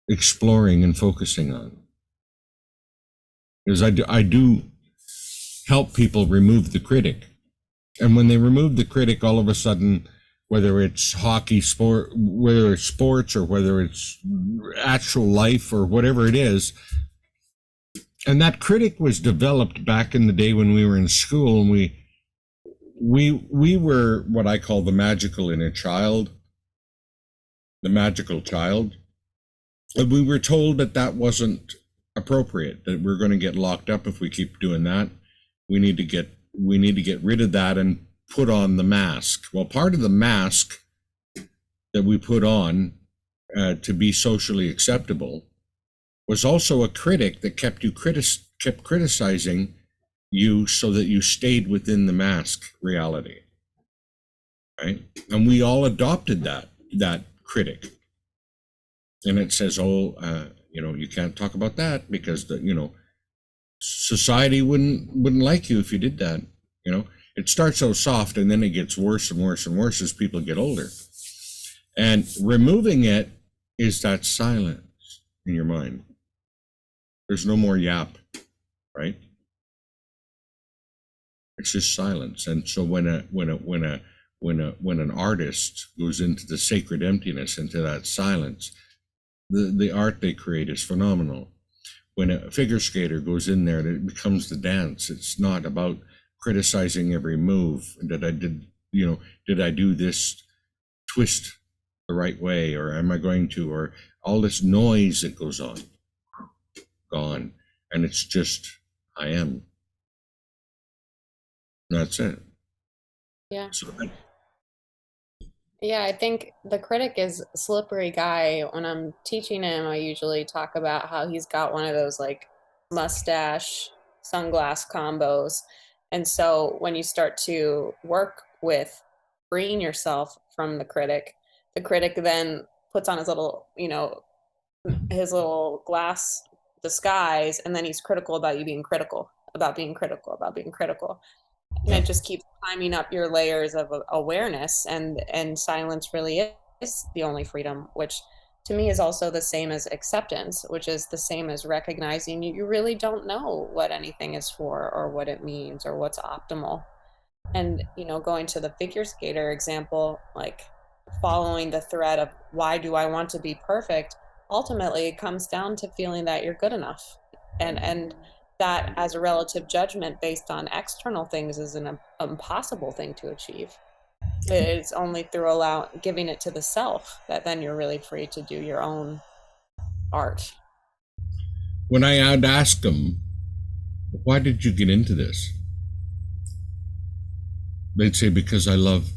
[SPEAKER 1] exploring and focusing on. Because I do help people remove the critic, and when they remove the critic, all of a sudden, whether it's hockey sport, whether it's sports, or whether it's actual life, or whatever it is. And that critic was developed back in the day when we were in school, and we were what I call the magical inner child, the magical child. And we were told that wasn't appropriate, that we're going to get locked up if we keep doing that. We need to get rid of that and put on the mask. Well, part of the mask that we put on to be socially acceptable was also a critic that kept criticizing you, so that you stayed within the mask reality, right? And we all adopted that critic, and it says, you can't talk about that because society wouldn't like you if you did that. It starts out soft, and then it gets worse and worse and worse as people get older. And removing it is that silence in your mind. There's no more yap, right? It's just silence. And so when an artist goes into the sacred emptiness, into that silence, the art they create is phenomenal. When a figure skater goes in there, it becomes the dance. It's not about criticizing every move that I did. Did I do this twist the right way, or am I going to, or all this noise that goes on, gone, and it's just I am. That's it.
[SPEAKER 2] Yeah.
[SPEAKER 1] So
[SPEAKER 2] Yeah, I think the critic is a slippery guy. When I'm teaching him, I usually talk about how he's got one of those like mustache sunglass combos. And so when you start to work with freeing yourself from the critic then puts on his little, his little glass disguise, and then he's critical about you being critical, about being critical, about being critical, and
[SPEAKER 1] Yeah.
[SPEAKER 2] it just keeps climbing up your layers of awareness, and silence really is the only freedom, which to me is also the same as acceptance, which is the same as recognizing you really don't know what anything is for or what it means or what's optimal. And going to the figure skater example, like following the thread of why do I want to be perfect, ultimately it comes down to feeling that you're good enough, and that as a relative judgment based on external things is an impossible thing to achieve. It's only through giving it to the self that then you're really free to do your own art.
[SPEAKER 1] When I would ask them, why did you get into this? They'd say, because I love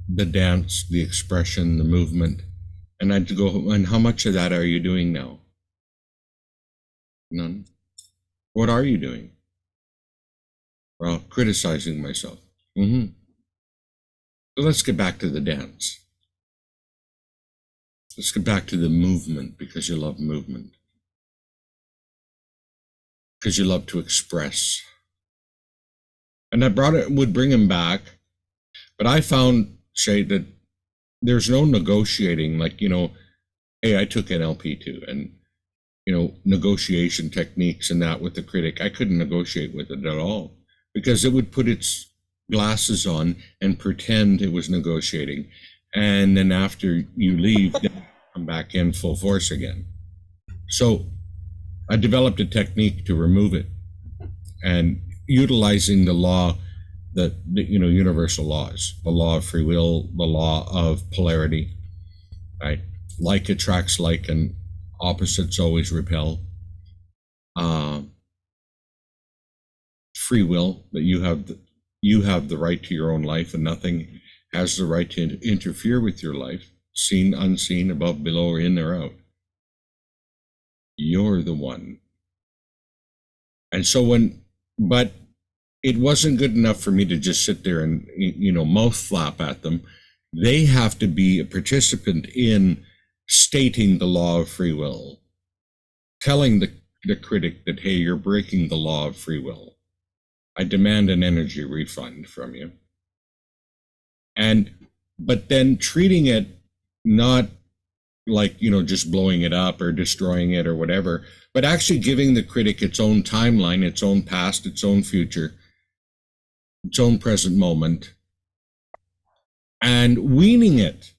[SPEAKER 1] the dance, the expression, the movement. And I'd go, and how much of that are you doing now? None. What are you doing? Well, criticizing myself. So let's get back to the dance. Let's get back to the movement, because you love movement. Because you love to express. And I would bring him back. But I found, Shay, that there's no negotiating. Like, hey, I took NLP too, and negotiation techniques and that with the critic. I couldn't negotiate with it at all, because it would put its glasses on and pretend it was negotiating. And then after you leave, come back in full force again. So I developed a technique to remove it, and utilizing the law, the universal laws, the law of free will, the law of polarity, right? Like attracts like, and opposites always repel. Free will, that you have the right to your own life, and nothing has the right to interfere with your life, seen, unseen, above, below, or in or out. You're the one. And so but it wasn't good enough for me to just sit there and mouth flap at them. They have to be a participant in stating the law of free will, telling the critic that, hey, you're breaking the law of free will. I demand an energy refund from you. But then treating it not like, just blowing it up or destroying it or whatever, but actually giving the critic its own timeline, its own past, its own future, its own present moment, and weaning it.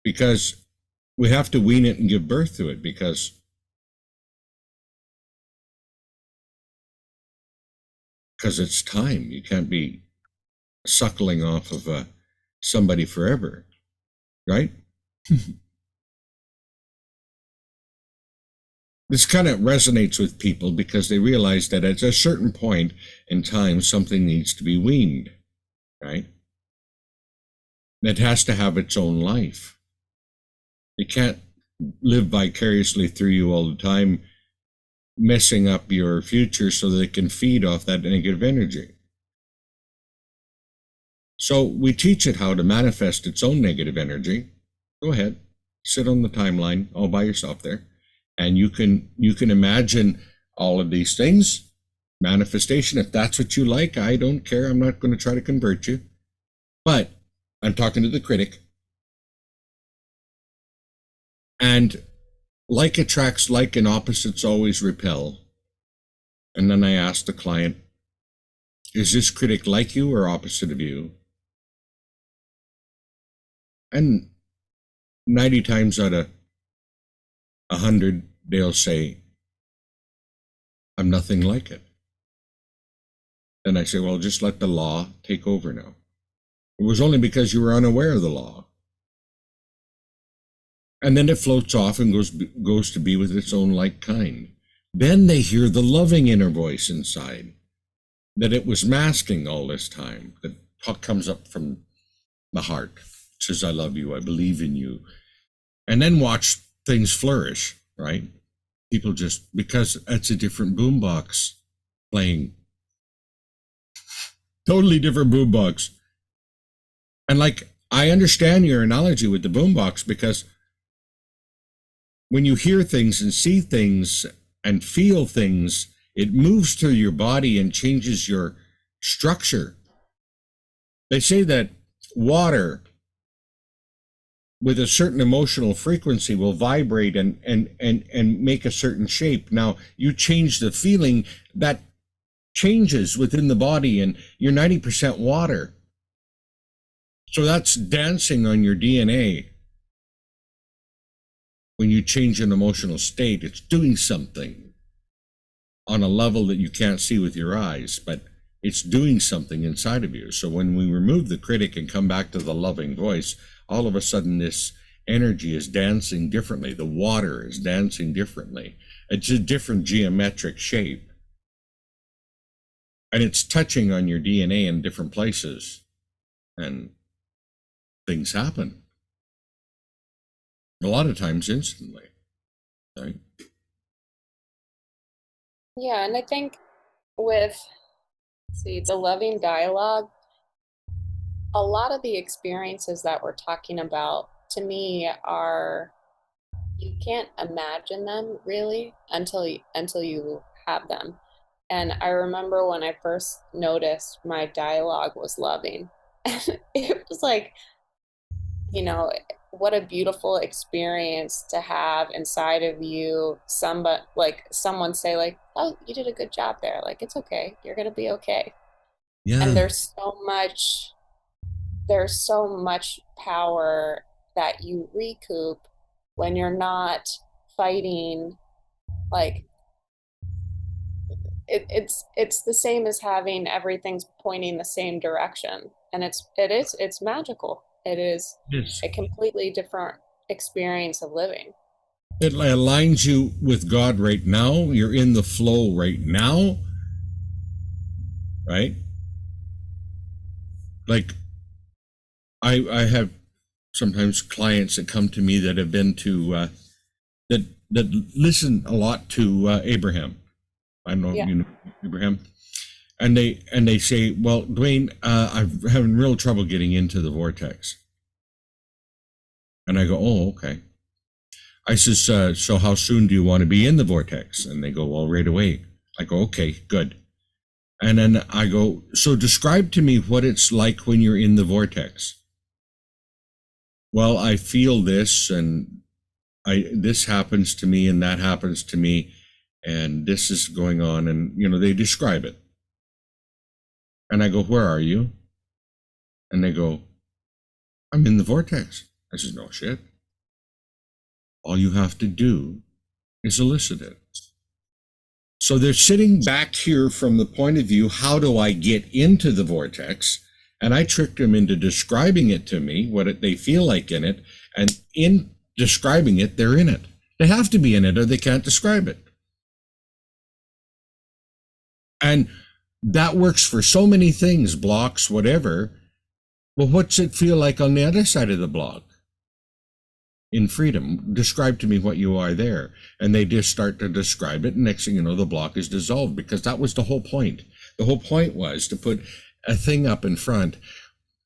[SPEAKER 1] Because we have to wean it and give birth to it, because it's time. You can't be suckling off of somebody forever, right? This kind of resonates with people because they realize that at a certain point in time, something needs to be weaned, right? It has to have its own life. It can't live vicariously through you all the time, messing up your future so that it can feed off that negative energy. So we teach it how to manifest its own negative energy. Go ahead, sit on the timeline all by yourself there, and you can imagine all of these things. Manifestation, if that's what you like, I don't care. I'm not going to try to convert you. But I'm talking to the critic. And like attracts like, and opposites always repel. And then I ask the client, is this critic like you or opposite of you? And 90 times out of 100, they'll say, I'm nothing like it. Then I say, well, just let the law take over now. It was only because you were unaware of the law. And then it floats off and goes to be with its own like kind. Then they hear the loving inner voice inside that it was masking all this time, that comes up from the heart. It says, I love you, I believe in you. And then watch things flourish, right? People just, because it's a different boombox playing. Totally different boombox. And like, I understand your analogy with the boombox, because when you hear things and see things and feel things, it moves through your body and changes your structure. They say that water with a certain emotional frequency will vibrate and make a certain shape. Now, you change the feeling, that changes within the body, and you're 90% water. So that's dancing on your DNA. When you change an emotional state, it's doing something on a level that you can't see with your eyes, but it's doing something inside of you. So when we remove the critic and come back to the loving voice, all of a sudden this energy is dancing differently. The water is dancing differently. It's a different geometric shape. And it's touching on your DNA in different places. And things happen. A lot of times instantly. Right?
[SPEAKER 2] Yeah, and I think with, the loving dialogue, a lot of the experiences that we're talking about to me are, you can't imagine them really until you have them. And I remember when I first noticed my dialogue was loving. And it was like, you know, what a beautiful experience to have inside of you. Somebody, like someone say like, "Oh, you did a good job there. Like it's okay. You're going to be okay." And
[SPEAKER 1] Yeah.
[SPEAKER 2] there's so much power that you recoup when you're not fighting. Like it's the same as having everything's pointing the same direction, and it's magical. It is
[SPEAKER 1] Yes.
[SPEAKER 2] a completely different experience of living.
[SPEAKER 1] It aligns you with God right now. You're in the flow right now, right? Like, I have sometimes clients that come to me that have been to that listen a lot to Abraham. I don't know if
[SPEAKER 2] Yeah.
[SPEAKER 1] you know Abraham, and they say, "Well, Dwaine, I'm having real trouble getting into the vortex." And I go, "Oh, okay." I says, "So how soon do you want to be in the vortex?" And they go, "Well, right away." I go, "Okay, good." And then I go, "So describe to me what it's like when you're in the vortex." Well, I feel this, and I this happens to me, and that happens to me, and this is going on, and they describe it. And I go, "Where are you?" And they go, "I'm in the vortex." I says, "No shit. All you have to do is elicit it." So they're sitting back here from the point of view, how do I get into the vortex? And I tricked them into describing it to me, they feel like in it. And in describing it, they're in it. They have to be in it or they can't describe it. And that works for so many things, blocks, whatever. Well, what's it feel like on the other side of the block? In freedom, describe to me what you are there. And they just start to describe it. And next thing you know, the block is dissolved, because that was the whole point. The whole point was to put a thing up in front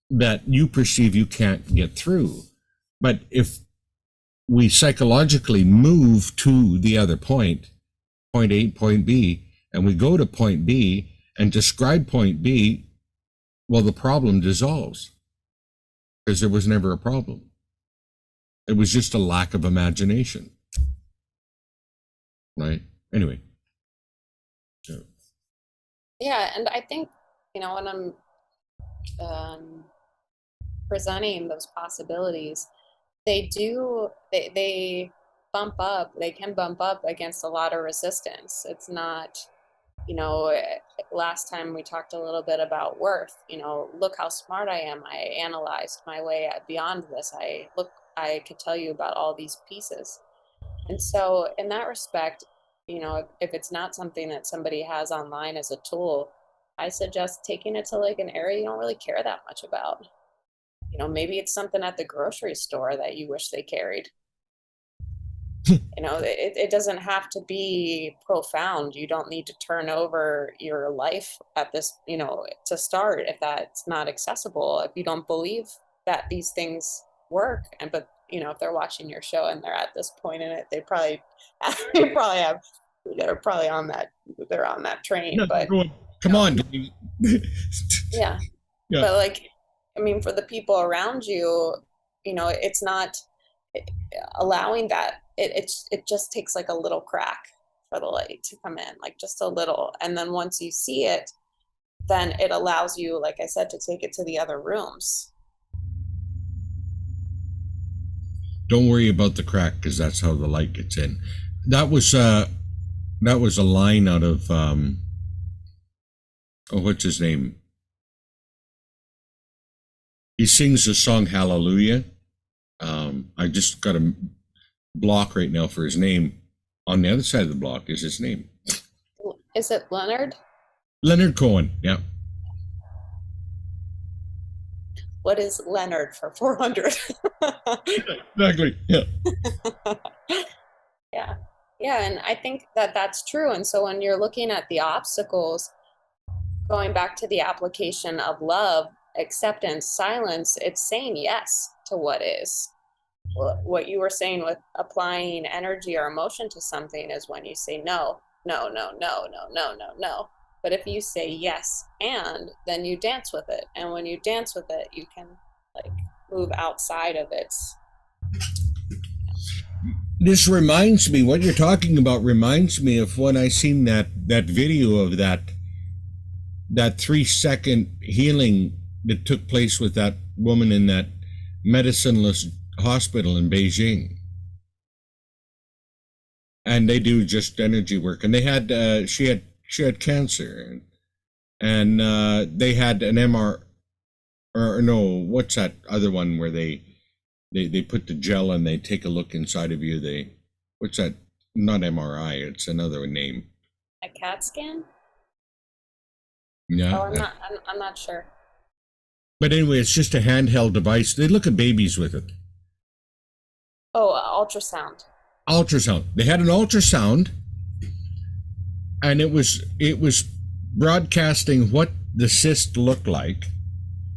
[SPEAKER 1] that you perceive you can't get through. But if we psychologically move to the other point A, point B, and we go to point B and describe point B, well, the problem dissolves, because there was never a problem. It was just a lack of imagination. Right? Anyway. So.
[SPEAKER 2] Yeah, and I think, when I'm um, presenting those possibilities, they bump up. They can bump up against a lot of resistance. It's not, you know, last time we talked a little bit about worth. Look how smart I am. I analyzed my way beyond this. I could tell you about all these pieces. And so, in that respect, if it's not something that somebody has online as a tool, I suggest taking it to like an area you don't really care that much about. maybe it's something at the grocery store that you wish they carried. It doesn't have to be profound. You don't need to turn over your life at this, to start, if that's not accessible, if you don't believe that these things work. But if they're watching your show and they're at this point in it, they probably they probably have they're probably on that they're on that train.
[SPEAKER 1] Yeah,
[SPEAKER 2] But
[SPEAKER 1] going, come on.
[SPEAKER 2] yeah,
[SPEAKER 1] Yeah.
[SPEAKER 2] but like, I mean, for the people around you, it's not allowing that. It just takes like a little crack for the light to come in, like just a little, and then once you see it, then it allows you, like I said, to take it to the other rooms.
[SPEAKER 1] Don't worry about the crack, because that's how the light gets in. That was a line out of what's his name? He sings the song Hallelujah. I just got a block right now for his name. On the other side of the block is his name.
[SPEAKER 2] Is it Leonard?
[SPEAKER 1] Leonard Cohen. Yeah.
[SPEAKER 2] What is Leonard for 400?
[SPEAKER 1] Exactly. Yeah.
[SPEAKER 2] Yeah. Yeah, and I think that that's true. And so when you're looking at the obstacles, going back to the application of love, acceptance, silence, it's saying yes to what is. What you were saying with applying energy or emotion to something is when you say no, no, no, no, no, no, no, no. But if you say yes, and then you dance with it. And when you dance with it, you can like move outside of it.
[SPEAKER 1] This reminds me, what you're talking about reminds me of when I seen that video of that 3-second healing that took place with that woman in that medicineless hospital in Beijing. And they do just energy work. And they had she had cancer, and they had an MR, or no, what's that other one where they put the gel and they take a look inside of you. What's that? Not MRI. It's another name.
[SPEAKER 2] A CAT scan?
[SPEAKER 1] Yeah.
[SPEAKER 2] Oh, I'm not sure.
[SPEAKER 1] But anyway, it's just a handheld device. They look at babies with it.
[SPEAKER 2] Oh, ultrasound.
[SPEAKER 1] Ultrasound. They had an ultrasound, and it was broadcasting what the cyst looked like,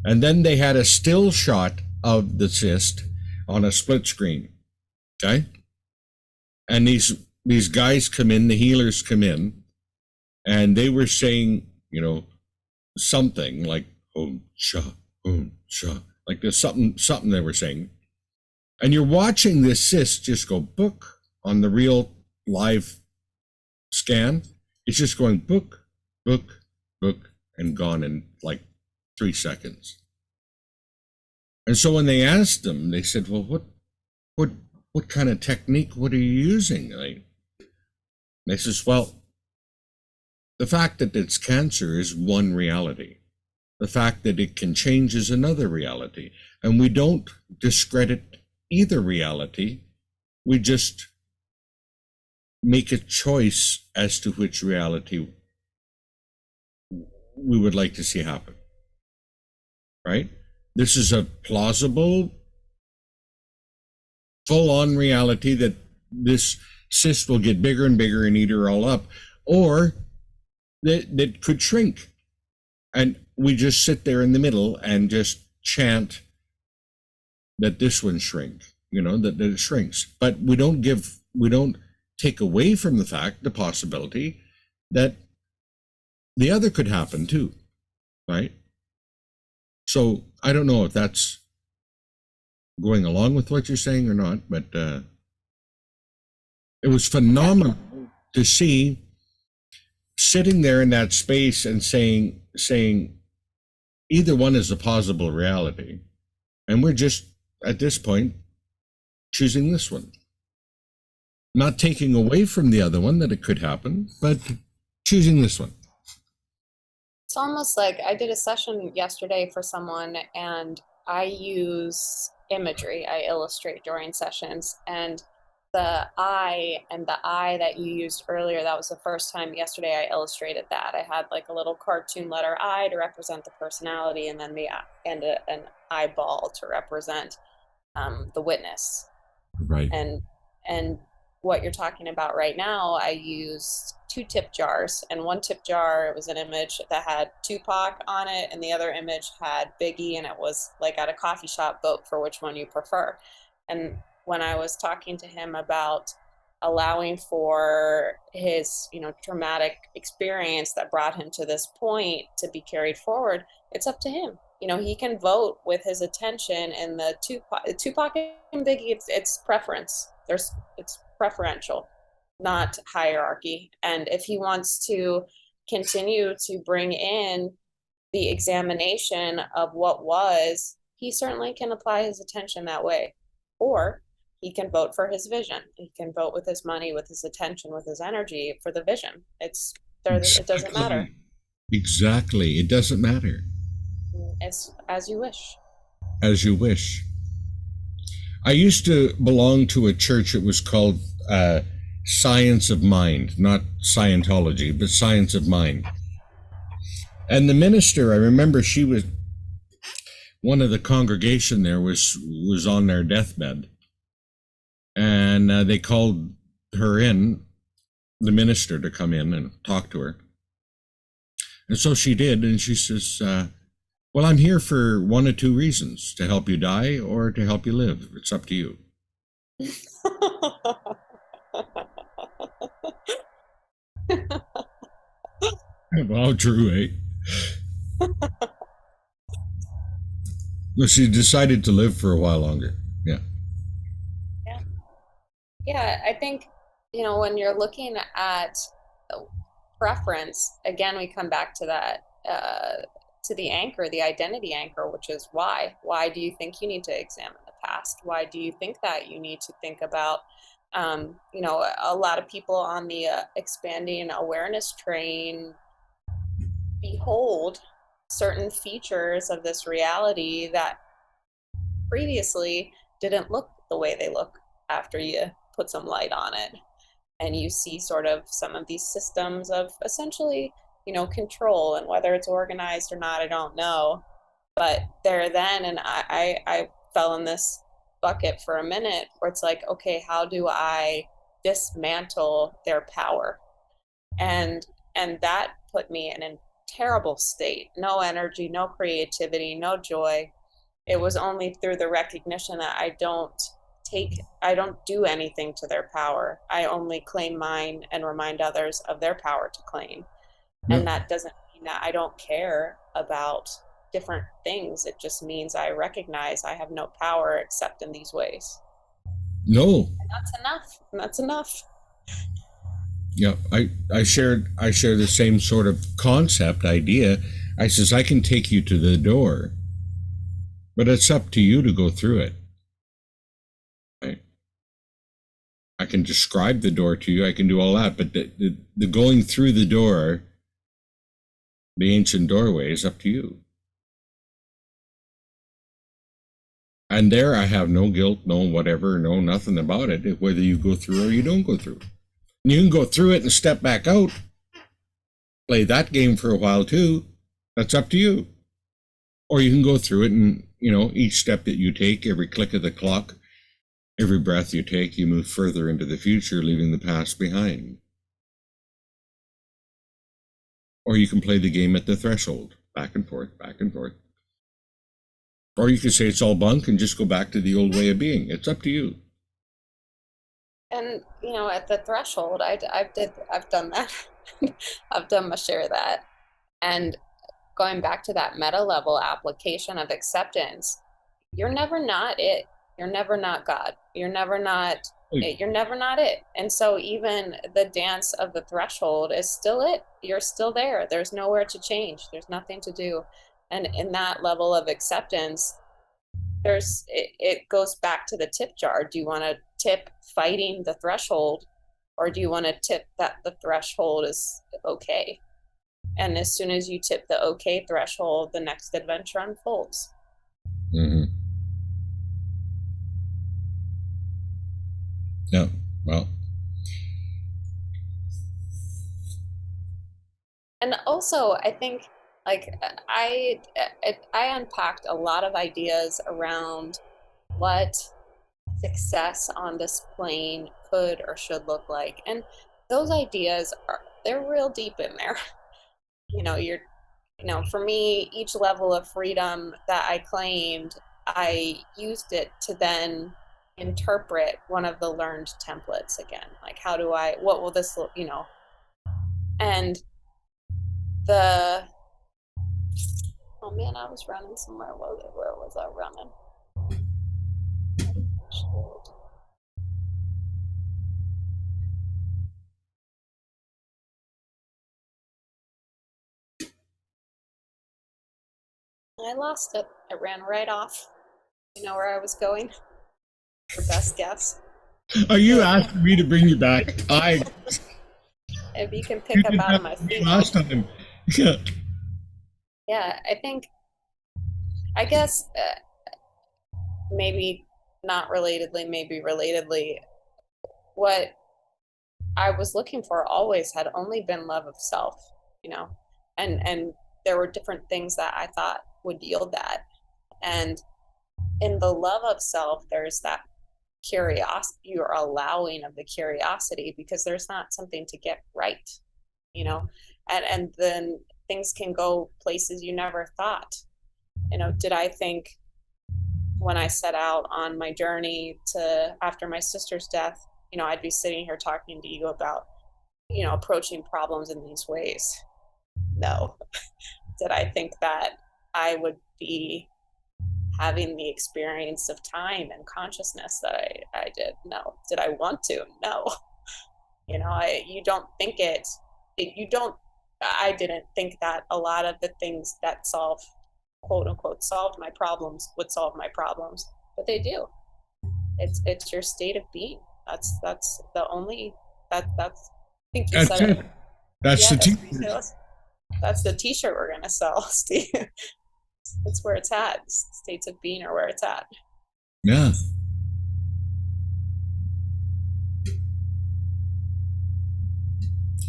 [SPEAKER 1] and then they had a still shot of the cyst on a split screen. Okay, and these guys come in, the healers come in, and they were saying, something like sha, sha, like there's something they were saying, and you're watching this cyst just go book on the real live scan. It's just going book, book, book, and gone in like 3 seconds. And so when they asked them, they said, well, what kind of technique, what are you using? They says, well, the fact that it's cancer is one reality. The fact that it can change is another reality. And we don't discredit either reality. We just make a choice as to which reality we would like to see happen. Right? This is a plausible, full-on reality that this cyst will get bigger and bigger and eat her all up, or that could shrink. And we just sit there in the middle and just chant that this one shrink, that it shrinks. But we don't take away from the fact, the possibility that the other could happen too, right? So I don't know if that's going along with what you're saying or not, but it was phenomenal to see sitting there in that space and saying either one is a possible reality, and we're just at this point choosing this one, not taking away from the other one that it could happen, but choosing this one.
[SPEAKER 2] It's almost like I did a session yesterday for someone, and I use imagery. I illustrate during sessions, and the eye and the eye that you used earlier, that was the first time yesterday I illustrated that. I had like a little cartoon letter I to represent the personality, and then an eyeball to represent the witness.
[SPEAKER 1] Right.
[SPEAKER 2] And what you're talking about right now, I used two tip jars, and one tip jar, it was an image that had Tupac on it, and the other image had Biggie, and it was like at a coffee shop, vote for which one you prefer. And when I was talking to him about allowing for his, traumatic experience that brought him to this point to be carried forward, it's up to him. He can vote with his attention, and the Tupac and Biggie, it's preference. It's preferential, not hierarchy. And if he wants to continue to bring in the examination of what was, he certainly can apply his attention that way. Or he can vote for his vision. He can vote with his money, with his attention, with his energy for the vision. It's there. It doesn't matter.
[SPEAKER 1] Exactly. It doesn't matter.
[SPEAKER 2] It's as you wish.
[SPEAKER 1] As you wish. I used to belong to a church. It was called Science of Mind, not Scientology, but Science of Mind. And the minister, I remember she was one of the congregation there was on their deathbed, and they called her in, the minister, to come in and talk to her. And so she did, and she says, well, I'm here for one of two reasons: to help you die or to help you live. It's up to you. Well, true, eh? Well, she decided to live for a while longer. Yeah.
[SPEAKER 2] Yeah. Yeah, I think, when you're looking at preference, again, we come back to that, to the anchor, the identity anchor, which is why. Why do you think you need to examine the past? Why do you think that you need to think about, a lot of people on the expanding awareness train behold certain features of this reality that previously didn't look the way they look after you put some light on it. And you see sort of some of these systems of essentially, control, and whether it's organized or not, I don't know. But there then, and I fell in this bucket for a minute where it's like, okay, how do I dismantle their power? And that put me in a terrible state. No energy, no creativity, no joy. It was only through the recognition that I don't do anything to their power. I only claim mine and remind others of their power to claim.
[SPEAKER 1] Yeah.
[SPEAKER 2] And that doesn't mean that I don't care about different things. It just means I recognize I have no power except in these ways.
[SPEAKER 1] No.
[SPEAKER 2] And that's enough. And that's enough.
[SPEAKER 1] Yeah. I share the same sort of concept idea. I says, I can take you to the door, but it's up to you to go through it. Right? I can describe the door to you. I can do all that, but the going through the door, the ancient doorway, is up to you. And there I have no guilt, no whatever, no nothing about it, whether you go through or you don't go through. And you can go through it and step back out, play that game for a while too. That's up to you. Or you can go through it and, each step that you take, every click of the clock, every breath you take, you move further into the future, leaving the past behind. Or you can play the game at the threshold, back and forth, back and forth. Or you can say it's all bunk and just go back to the old way of being. It's up to you.
[SPEAKER 2] And at the threshold, I've done that. I've done my share of that. And going back to that meta level application of acceptance, you're never not it. You're never not God. You're never not it. You're never not it. And so even the dance of the threshold is still it. You're still there. There's nowhere to change. There's nothing to do. And in that level of acceptance, it goes back to the tip jar. Do you want to tip fighting the threshold, or do you want to tip that the threshold is okay? And as soon as you tip the okay threshold, the next adventure unfolds.
[SPEAKER 1] Mm-hmm. Yeah. Well.
[SPEAKER 2] And also, I think like I unpacked a lot of ideas around what success on this plane could or should look like. And those ideas they're real deep in there. For me, each level of freedom that I claimed, I used it to then interpret one of the learned templates again. Like, what will this look, and the, oh man, I was running somewhere. Where was I running? Shoot. I lost it. It ran right off. You know where I was going? Your best guess.
[SPEAKER 1] Are you asking me to bring you back?
[SPEAKER 2] If you can pick up out of my feet.
[SPEAKER 1] Last time. Yeah.
[SPEAKER 2] Yeah, I guess maybe not relatedly, maybe relatedly, what I was looking for always had only been love of self, and there were different things that I thought would yield that. And in the love of self, there's that curiosity, you're allowing of the curiosity because there's not something to get right, and then things can go places you never thought. Did I think when I set out on my journey to after my sister's death, I'd be sitting here talking to you about, approaching problems in these ways? No. Did I think that I would be having the experience of time and consciousness that I did? No. Did I want to? No. You don't think you don't, I didn't think that a lot of the things that quote unquote, solved my problems would solve my problems, but they do. It's your state of being. That's the only, that's, I think you said it.
[SPEAKER 1] That's the t-shirt.
[SPEAKER 2] That's the t-shirt we're going to sell, Steve. It's where it's at. States of being are where it's at.
[SPEAKER 1] Yeah.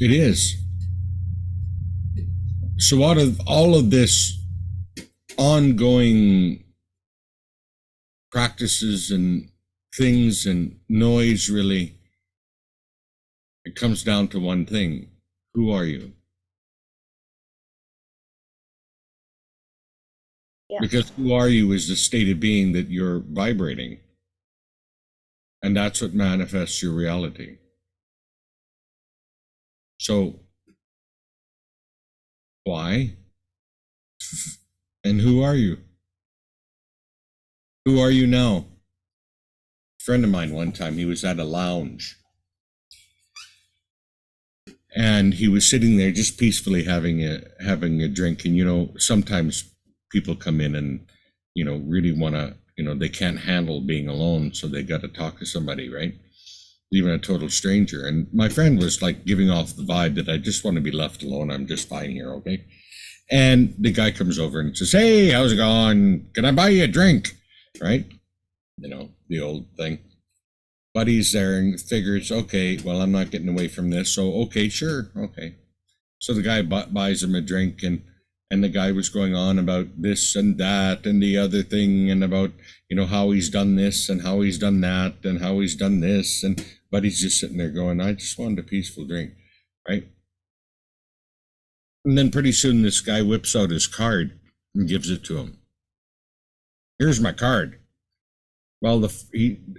[SPEAKER 1] It is. So out of all of this ongoing practices and things and noise, really, it comes down to one thing. Who are you? Yeah. Because who are you is the state of being that you're vibrating. And that's what manifests your reality. So, why? And who are you? Who are you now? A friend of mine one time, he was at a lounge. And he was sitting there just peacefully having a drink. And, sometimes people come in and, really want to, they can't handle being alone. So they got to talk to somebody, right? Even a total stranger. And my friend was like giving off the vibe that I just want to be left alone. I'm just fine here. Okay. And the guy comes over and says, "Hey, how's it going? Can I buy you a drink?" Right? The old thing. But he's there and figures, okay, well, I'm not getting away from this. So, okay, sure. Okay. So the guy buys him a drink, and the guy was going on about this and that and the other thing, and about, how he's done this and how he's done that and how he's done this. But he's just sitting there going, I just wanted a peaceful drink. Right. And then pretty soon this guy whips out his card and gives it to him. "Here's my card." Well,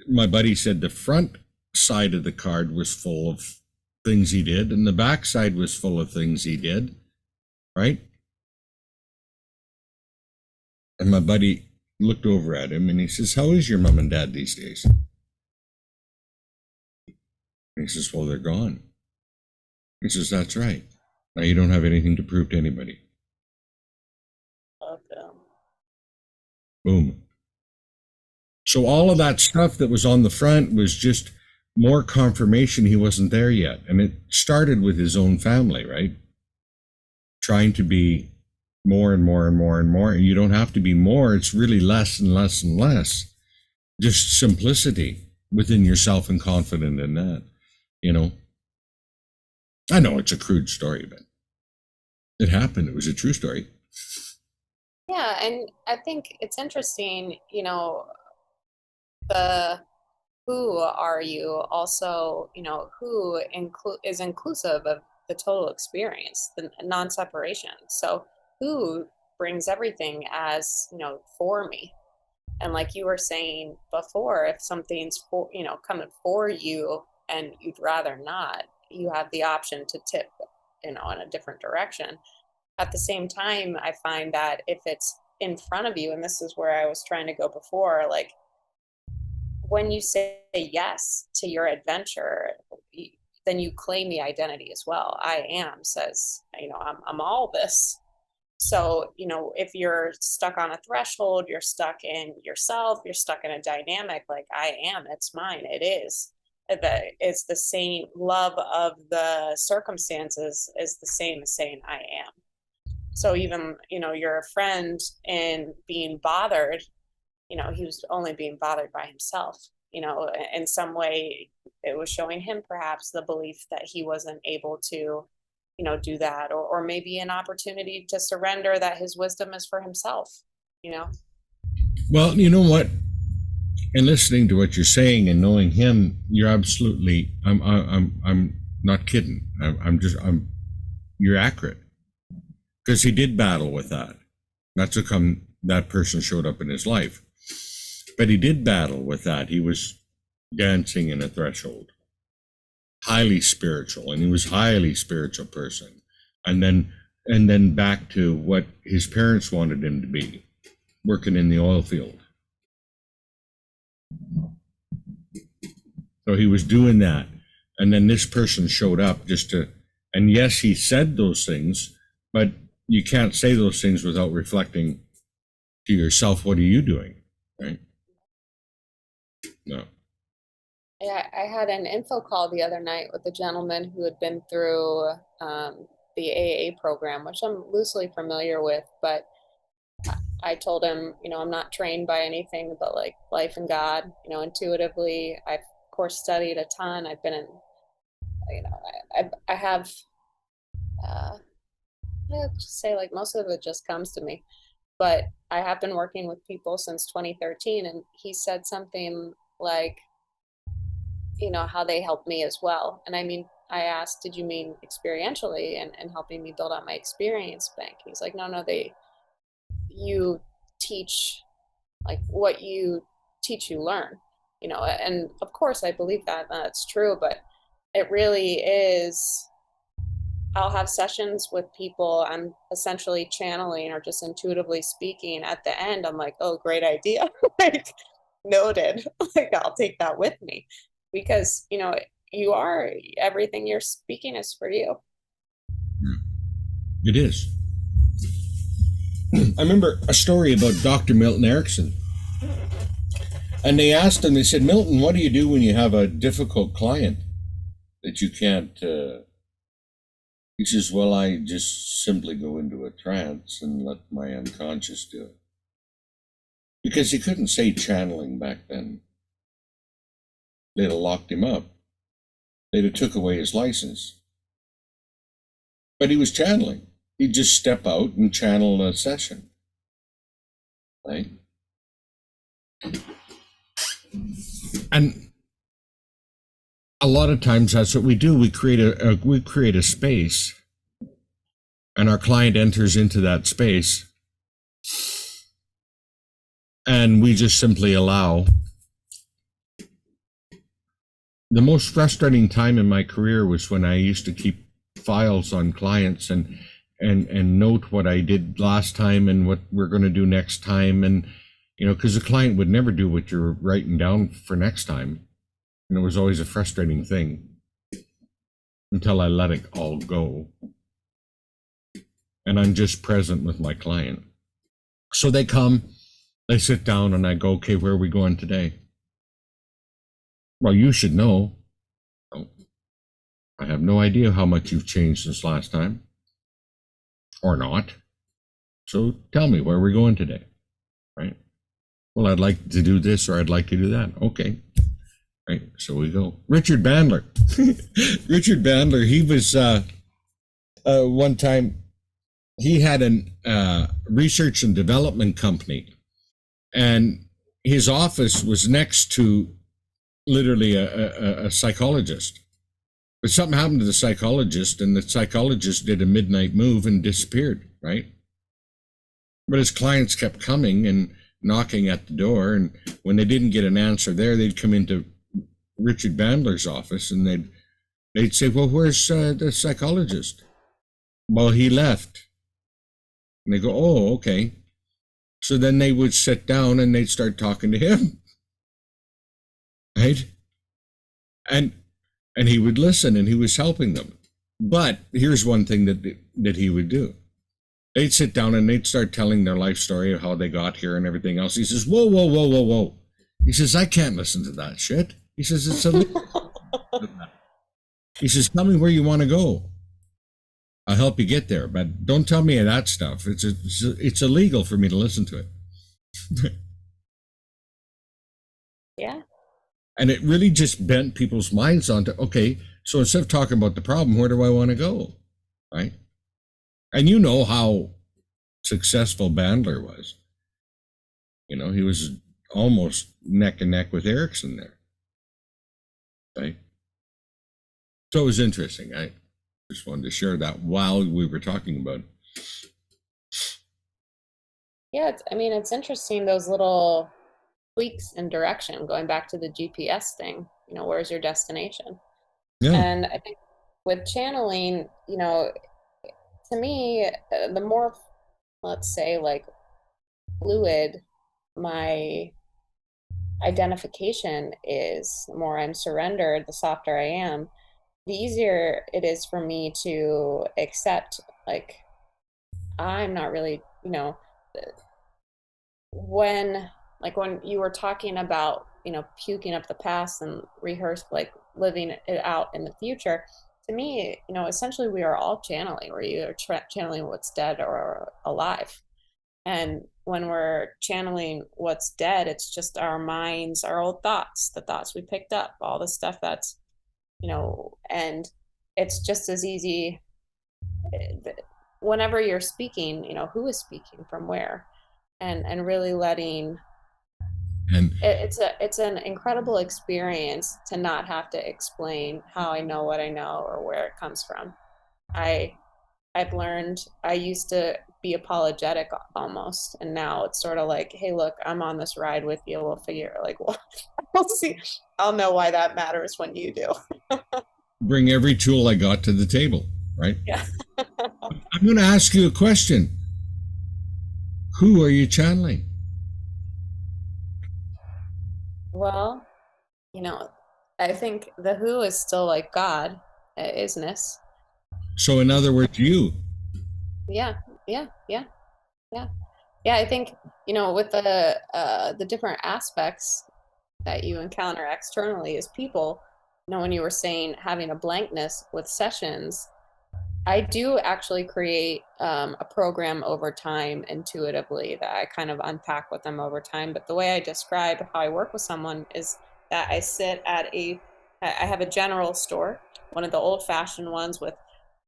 [SPEAKER 1] my buddy said the front side of the card was full of things he did, and the back side was full of things he did, right? And my buddy looked over at him and he says, "How is your mom and dad these days?" And he says, "Well, they're gone." He says, "That's right. Now you don't have anything to prove to anybody."
[SPEAKER 2] Okay.
[SPEAKER 1] Boom. So all of that stuff that was on the front was just more confirmation he wasn't there yet. And it started with his own family, right? Trying to be more and more and more and more. And you don't have to be more. It's really less and less and less. Just simplicity. within yourself and confident in that, I know it's a crude story, but it happened. It was a true story.
[SPEAKER 2] Yeah, and I think it's interesting, the who are you also, who is inclusive of the total experience, the non-separation. So who brings everything as, for me. And like you were saying before, if something's coming for you and you'd rather not, you have the option to tip, in a different direction. At the same time, I find that if it's in front of you, and this is where I was trying to go before, like when you say yes to your adventure, then you claim the identity as well. I am says, I'm all this. So, if you're stuck on a threshold, you're stuck in yourself, you're stuck in a dynamic like I am, it's mine, it is. It's the same love of the circumstances is the same as saying I am. So even, you're a friend and being bothered, he was only being bothered by himself. In some way, it was showing him perhaps the belief that he wasn't able to, do that, or maybe an opportunity to surrender that his wisdom is for himself.
[SPEAKER 1] Well, you know what? And listening to what you're saying and knowing him, you're absolutely. I'm not kidding. You're accurate, because he did battle with that. Not to come, that person showed up in his life, but he did battle with that. He was dancing in a threshold, highly spiritual, and he was a highly spiritual person, and then back to what his parents wanted him to be, working in the oil field. So he was doing that, and then this person showed up and yes, he said those things, but you can't say those things without reflecting to yourself, what are you doing, right? No.
[SPEAKER 2] Yeah, I had an info call the other night with a gentleman who had been through the AA program, which I'm loosely familiar with, but I told him, I'm not trained by anything but like life and God, intuitively. I've of course studied a ton. I've been in, I have, let's just say like most of it just comes to me, but I have been working with people since 2013, and he said something like, how they helped me as well. And I mean, I asked, did you mean experientially and helping me build out my experience bank? He's like, no, you teach, like what you teach, you learn, and of course I believe that that's true, but it really is. I'll have sessions with people I'm essentially channeling or just intuitively speaking. At the end, I'm like, oh, great idea. Like, noted. Like, I'll take that with me because, you are everything you're speaking is for you.
[SPEAKER 1] It is. I remember a story about Dr. Milton Erickson. And they asked him, they said, Milton, what do you do when you have a difficult client that you can't? He says, well, I just simply go into a trance and let my unconscious do it. Because he couldn't say channeling back then. They'd have locked him up. They'd have took away his license. But he was channeling. He'd just step out and channel a session. Right? And a lot of times that's what we do. We create a space, and our client enters into that space, and we just simply allow. The most frustrating time in my career was when I used to keep files on clients and note what I did last time and what we're going to do next time, and because the client would never do what you're writing down for next time. And it was always a frustrating thing until I let it all go. And I'm just present with my client. So they come, they sit down, and I go, okay, where are we going today? Well, you should know. Oh, I have no idea how much you've changed since last time. Or not. So tell me, where are we going today? Right? Well, I'd like to do this or I'd like to do that. Okay. Right. So we go. Richard Bandler. Richard Bandler, he was one time, he had a research and development company, and his office was next to literally a psychologist. But something happened to the psychologist, and the psychologist did a midnight move and disappeared, right? But his clients kept coming and knocking at the door, and when they didn't get an answer there, they'd come into Richard Bandler's office, and they'd say, "Well, where's the psychologist?" "Well, he left." And they go, "Oh, okay." So then they would sit down and they'd start talking to him, right? And he would listen, and he was helping them. But here's one thing that he would do. They'd sit down and they'd start telling their life story of how they got here and everything else. He says, "Whoa, whoa, whoa, whoa, whoa." He says, "I can't listen to that shit." He says, "It's illegal." He says, "Tell me where you want to go. I'll help you get there, but don't tell me that stuff. It's illegal for me to listen to it."
[SPEAKER 2] Yeah.
[SPEAKER 1] And it really just bent people's minds onto, okay, so instead of talking about the problem, where do I want to go? Right? And you know how successful Bandler was. You know, he was almost neck and neck with Erickson there. Right? So it was interesting. I just wanted to share that while we were talking about it.
[SPEAKER 2] Yeah, it's interesting, those little tweaks in direction, going back to the GPS thing, where's your destination?
[SPEAKER 1] Yeah.
[SPEAKER 2] And I think with channeling, to me, the more, let's say, like, fluid my identification is, the more I'm surrendered, the softer I am, the easier it is for me to accept, like, I'm not really, when when you were talking about, puking up the past and rehearse, like, living it out in the future, to me, essentially we are all channeling. We're either channeling what's dead or alive. And when we're channeling what's dead, it's just our minds, our old thoughts, the thoughts we picked up, all the stuff that's, and it's just as easy whenever you're speaking, who is speaking from where, and really letting,
[SPEAKER 1] And
[SPEAKER 2] it's an incredible experience to not have to explain how I know what I know or where it comes from. I've learned, I used to be apologetic almost, and now it's sort of like, hey, look, I'm on this ride with you. We'll figure, like, well, we'll see. I'll know why that matters when you do.
[SPEAKER 1] bring every tool I got to the table, right?
[SPEAKER 2] Yeah.
[SPEAKER 1] I'm going to ask you a question. Who are you channeling?
[SPEAKER 2] Well, I think the who is still like God, isness.
[SPEAKER 1] So in other words, you.
[SPEAKER 2] Yeah, yeah, yeah, yeah. Yeah, I think, with the different aspects that you encounter externally as people, when you were saying having a blankness with sessions, I do actually create a program over time intuitively that I kind of unpack with them over time. But the way I describe how I work with someone is that I have a general store, one of the old fashioned ones with,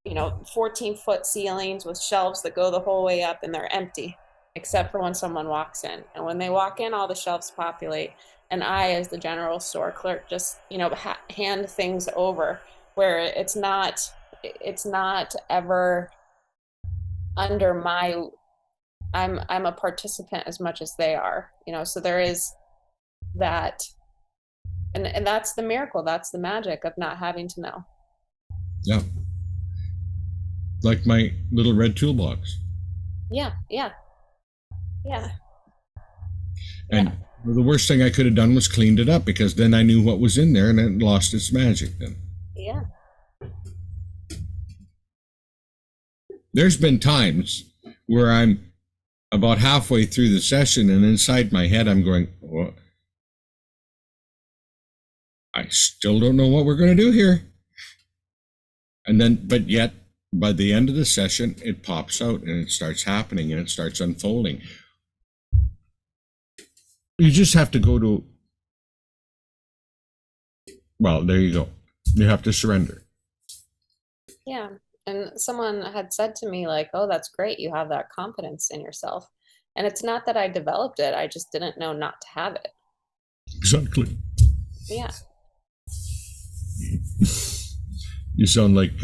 [SPEAKER 2] 14-foot ceilings with shelves that go the whole way up, and they're empty, except for when someone walks in. And when they walk in, all the shelves populate. And I, as the general store clerk, just, hand things over, where it's not ever under my, I'm a participant as much as they are, so there is that, and that's the miracle, that's the magic of not having to know.
[SPEAKER 1] Yeah. Like my little red toolbox.
[SPEAKER 2] Yeah, yeah, yeah,
[SPEAKER 1] And
[SPEAKER 2] yeah,
[SPEAKER 1] the worst thing I could have done was cleaned it up, because then I knew what was in there and it lost its magic then.
[SPEAKER 2] yeah.
[SPEAKER 1] There's been times where I'm about halfway through the session and inside my head I'm going, well, I still don't know what we're going to do here. And then, but yet by the end of the session, it pops out and it starts happening and it starts unfolding. You just have to go to Well, there you go. You have to surrender.
[SPEAKER 2] Yeah. And someone had said to me, like, oh, that's great. You have that confidence in yourself. And it's not that I developed it, I just didn't know not to have it.
[SPEAKER 1] Exactly.
[SPEAKER 2] Yeah.
[SPEAKER 1] You sound like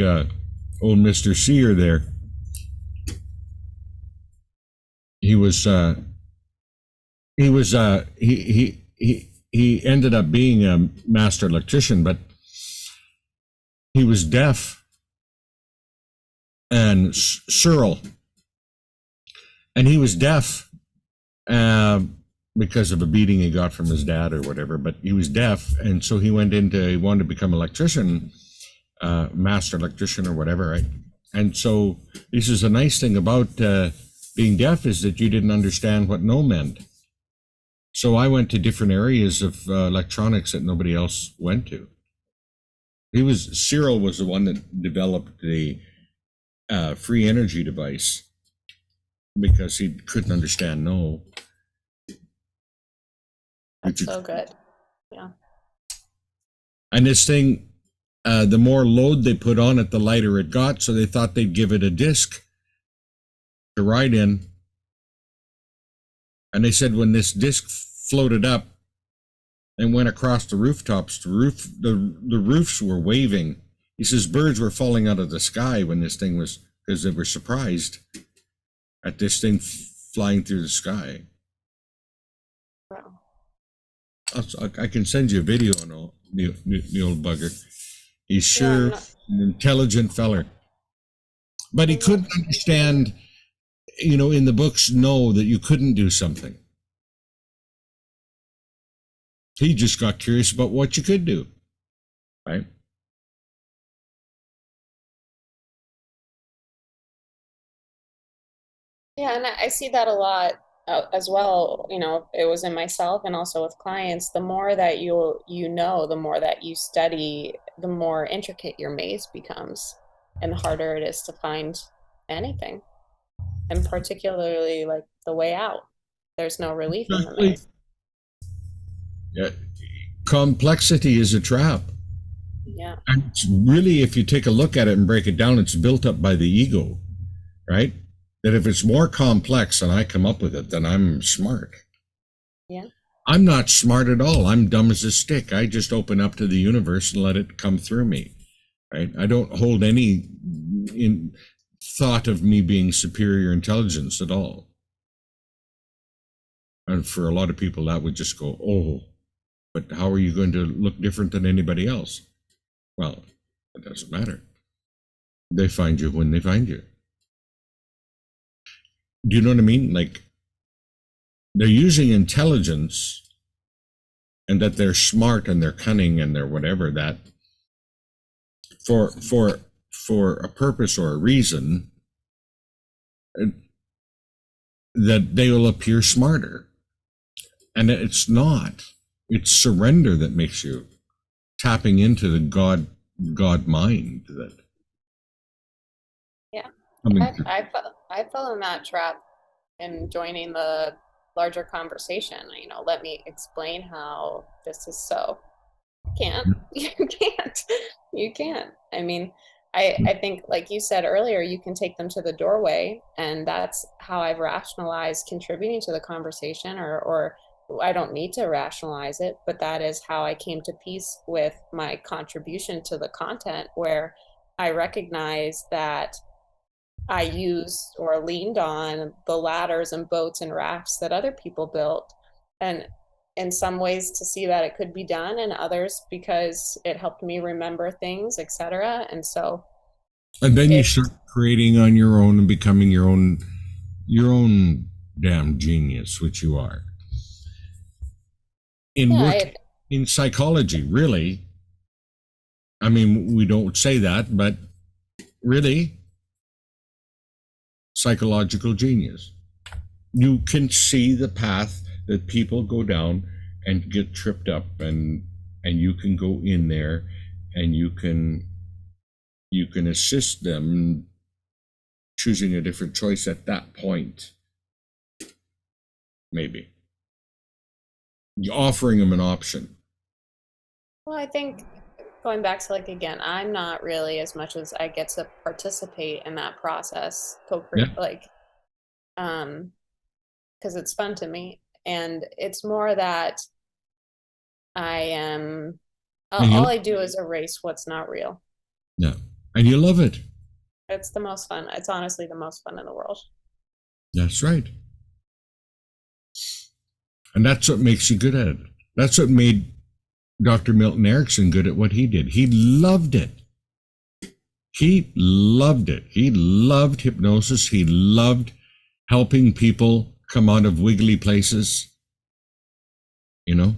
[SPEAKER 1] old Mr. Sear there. He was he ended up being a master electrician, but he was deaf and Cyril, and he was deaf uh, because of a beating he got from his dad or whatever. But he was deaf, and so he wanted to become an electrician, master electrician or whatever, right? And so this is a nice thing about being deaf, is that you didn't understand what no meant. So I went to different areas of electronics that nobody else went to. Cyril was the one that developed the free energy device because he couldn't understand no.
[SPEAKER 2] That's so good. Yeah.
[SPEAKER 1] And this thing, the more load they put on it, the lighter it got. So they thought they'd give it a disc to ride in. And they said when this disc floated up and went across the rooftops, the roofs were waving. He says birds were falling out of the sky when this thing was, because they were surprised at this thing flying through the sky.
[SPEAKER 2] Wow.
[SPEAKER 1] I can send you a video on the old bugger. He's sure an intelligent feller. But he couldn't understand, in the books, know that you couldn't do something. He just got curious about what you could do, right?
[SPEAKER 2] Yeah, and I see that a lot as well. It was in myself and also with clients. The more that you know, the more that you study, the more intricate your maze becomes, and the harder it is to find anything, and particularly like the way out. There's no relief in the maze.
[SPEAKER 1] Yeah. Complexity is a trap.
[SPEAKER 2] Yeah.
[SPEAKER 1] And it's really, if you take a look at it and break it down, it's built up by the ego, right? That if it's more complex and I come up with it, then I'm smart.
[SPEAKER 2] Yeah.
[SPEAKER 1] I'm not smart at all. I'm dumb as a stick. I just open up to the universe and let it come through me, right? I don't hold any in thought of me being superior intelligence at all. And for a lot of people, that would just go, oh, but how are you going to look different than anybody else? Well, it doesn't matter. They find you when they find you. Do you know what I mean? Like, they're using intelligence and that they're smart and they're cunning and they're whatever, that for a purpose or a reason, that they will appear smarter. And it's not. It's surrender that makes you tapping into the God mind. That
[SPEAKER 2] Yeah.
[SPEAKER 1] I mean,
[SPEAKER 2] I fell in that trap in joining the larger conversation. Let me explain how this is so. Can't. You can't. You can't. I mean, I think, like you said earlier, you can take them to the doorway, and that's how I've rationalized contributing to the conversation, or I don't need to rationalize it, but that is how I came to peace with my contribution to the content, where I recognize that I used or leaned on the ladders and boats and rafts that other people built. And in some ways to see that it could be done, and others because it helped me remember things, etc. And so
[SPEAKER 1] and then you
[SPEAKER 2] it,
[SPEAKER 1] start creating on your own and becoming your own damn genius, which you are. In
[SPEAKER 2] yeah,
[SPEAKER 1] work, in psychology, really. I mean, we don't say that, but really, psychological genius. You can see the path that people go down and get tripped up, and you can go in there and you can assist them choosing a different choice at that point. Maybe you're offering them an option.
[SPEAKER 2] well, I think going back to like again, I'm not really as much as I get to participate in that process,
[SPEAKER 1] Yeah.
[SPEAKER 2] co-create like because it's fun to me. And it's more that I am
[SPEAKER 1] And
[SPEAKER 2] all
[SPEAKER 1] you,
[SPEAKER 2] I do is erase what's not real.
[SPEAKER 1] yeah. And you love it.
[SPEAKER 2] It's the most fun. It's honestly the most fun in the world.
[SPEAKER 1] That's right. And that's what makes you good at it. That's what made Dr. Milton Erickson good at what he did. He loved it. He loved it. He loved hypnosis. He loved helping people come out of wiggly places, you know?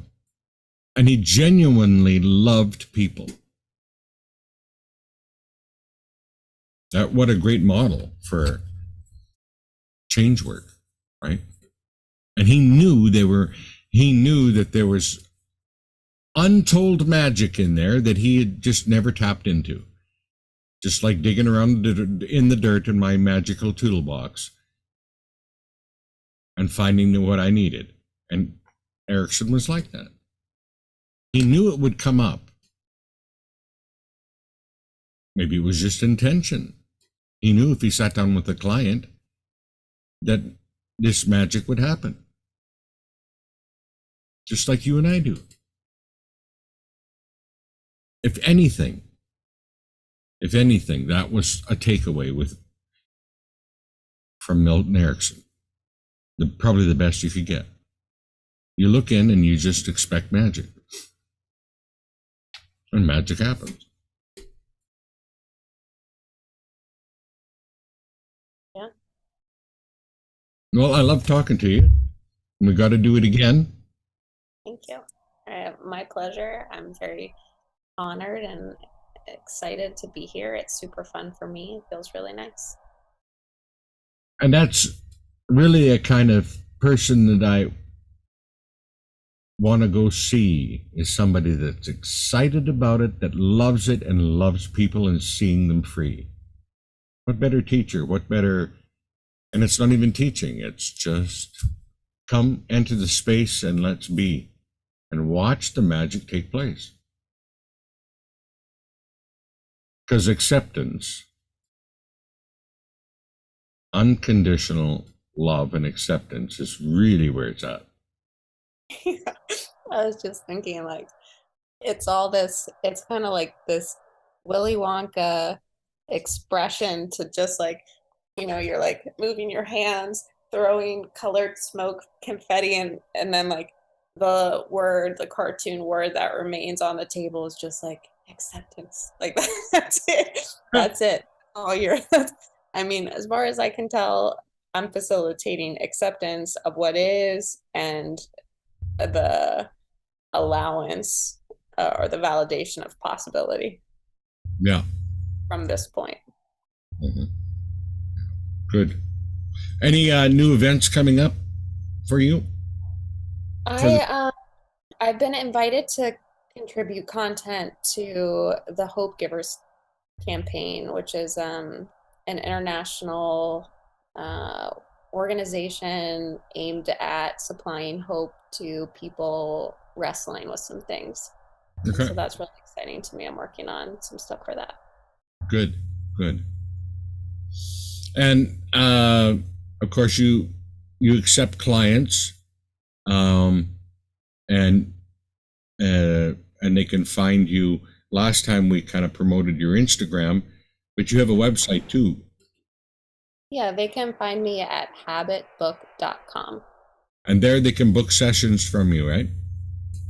[SPEAKER 1] And he genuinely loved people. What a great model for change work, right? And he knew that there was untold magic in there that he had just never tapped into. Just like digging around in the dirt in my magical toolbox and finding what I needed. And Erickson was like that. He knew it would come up. Maybe it was just intention. He knew if he sat down with a client that this magic would happen. Just like you and I do. If anything, that was a takeaway from Milton Erickson. Probably the best you could get. You look in and you just expect magic. And magic happens.
[SPEAKER 2] Yeah.
[SPEAKER 1] Well, I love talking to you. We got to do it again.
[SPEAKER 2] Thank you. My pleasure. I'm very honored and excited to be here. It's super fun for me. It feels really nice.
[SPEAKER 1] And that's really a kind of person that I want to go see, is somebody that's excited about it, that loves it and loves people and seeing them free. What better teacher? What better? And it's not even teaching. It's just come enter the space and let's be and watch the magic take place. Because acceptance, unconditional love and acceptance is really where it's at.
[SPEAKER 2] I was just thinking, like, it's all this, it's kind of like this Willy Wonka expression to just like, you're like moving your hands, throwing colored smoke, confetti, and then like the cartoon word that remains on the table is just like acceptance. Like that's it. That's it. All you're, I mean, as far as I can tell, I'm facilitating acceptance of what is and the allowance or the validation of possibility.
[SPEAKER 1] Yeah.
[SPEAKER 2] From this point.
[SPEAKER 1] Mm-hmm. Good. Any new events coming up for you?
[SPEAKER 2] I've been invited to contribute content to the Hope Givers campaign, which is an international uh, organization aimed at supplying hope to people wrestling with some things.
[SPEAKER 1] Okay.
[SPEAKER 2] So that's really exciting to me. I'm working on some stuff for that.
[SPEAKER 1] Good. And of course, you accept clients, and they can find you. Last time we kind of promoted your Instagram, but you have a website too.
[SPEAKER 2] Yeah, they can find me at habitbook.com.
[SPEAKER 1] And there they can book sessions from you, right?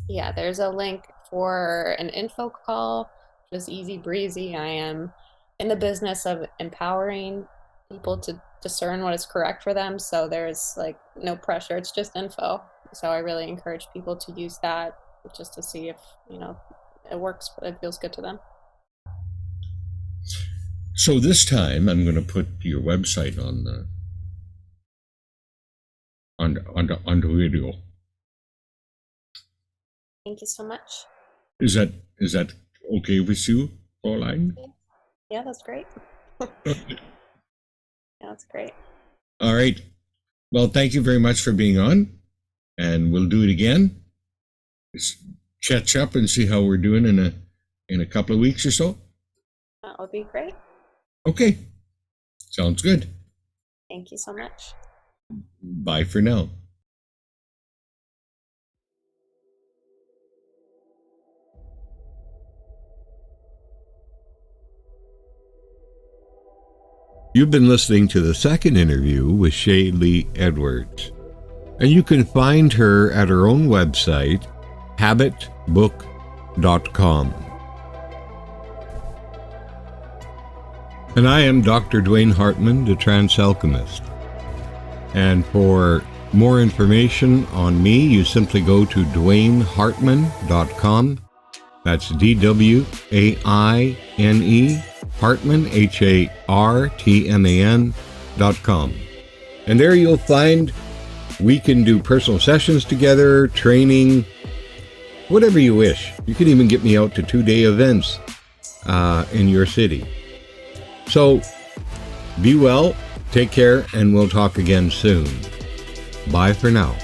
[SPEAKER 2] Yeah, there's a link for an info call, just easy breezy. I am in the business of empowering people to discern what is correct for them. So there's like no pressure, it's just info. So I really encourage people to use that just to see if, it works, it feels good to them.
[SPEAKER 1] So this time I'm going to put your website on the video.
[SPEAKER 2] Thank you so much.
[SPEAKER 1] Is that okay with you, Pauline?
[SPEAKER 2] Yeah, that's great. Yeah, that's great.
[SPEAKER 1] All right. Well, thank you very much for being on, and we'll do it again. Let's catch up and see how we're doing in a couple of weeks or so?
[SPEAKER 2] That would be great.
[SPEAKER 1] Okay. Sounds good.
[SPEAKER 2] Thank you so much.
[SPEAKER 1] Bye for now. You've been listening to the second interview with Shaylee Edwards, and you can find her at her own website, habitbook.com. And I am Dr. Dwaine Hartman, the Trance Alchemist. And for more information on me, you simply go to DwaineHartman.com. That's DWAINE, Hartman, HARTMAN.com. And there you'll find we can do personal sessions together, training, whatever you wish. You can even get me out to 2-day events in your city. So be well, take care, and we'll talk again soon. Bye for now.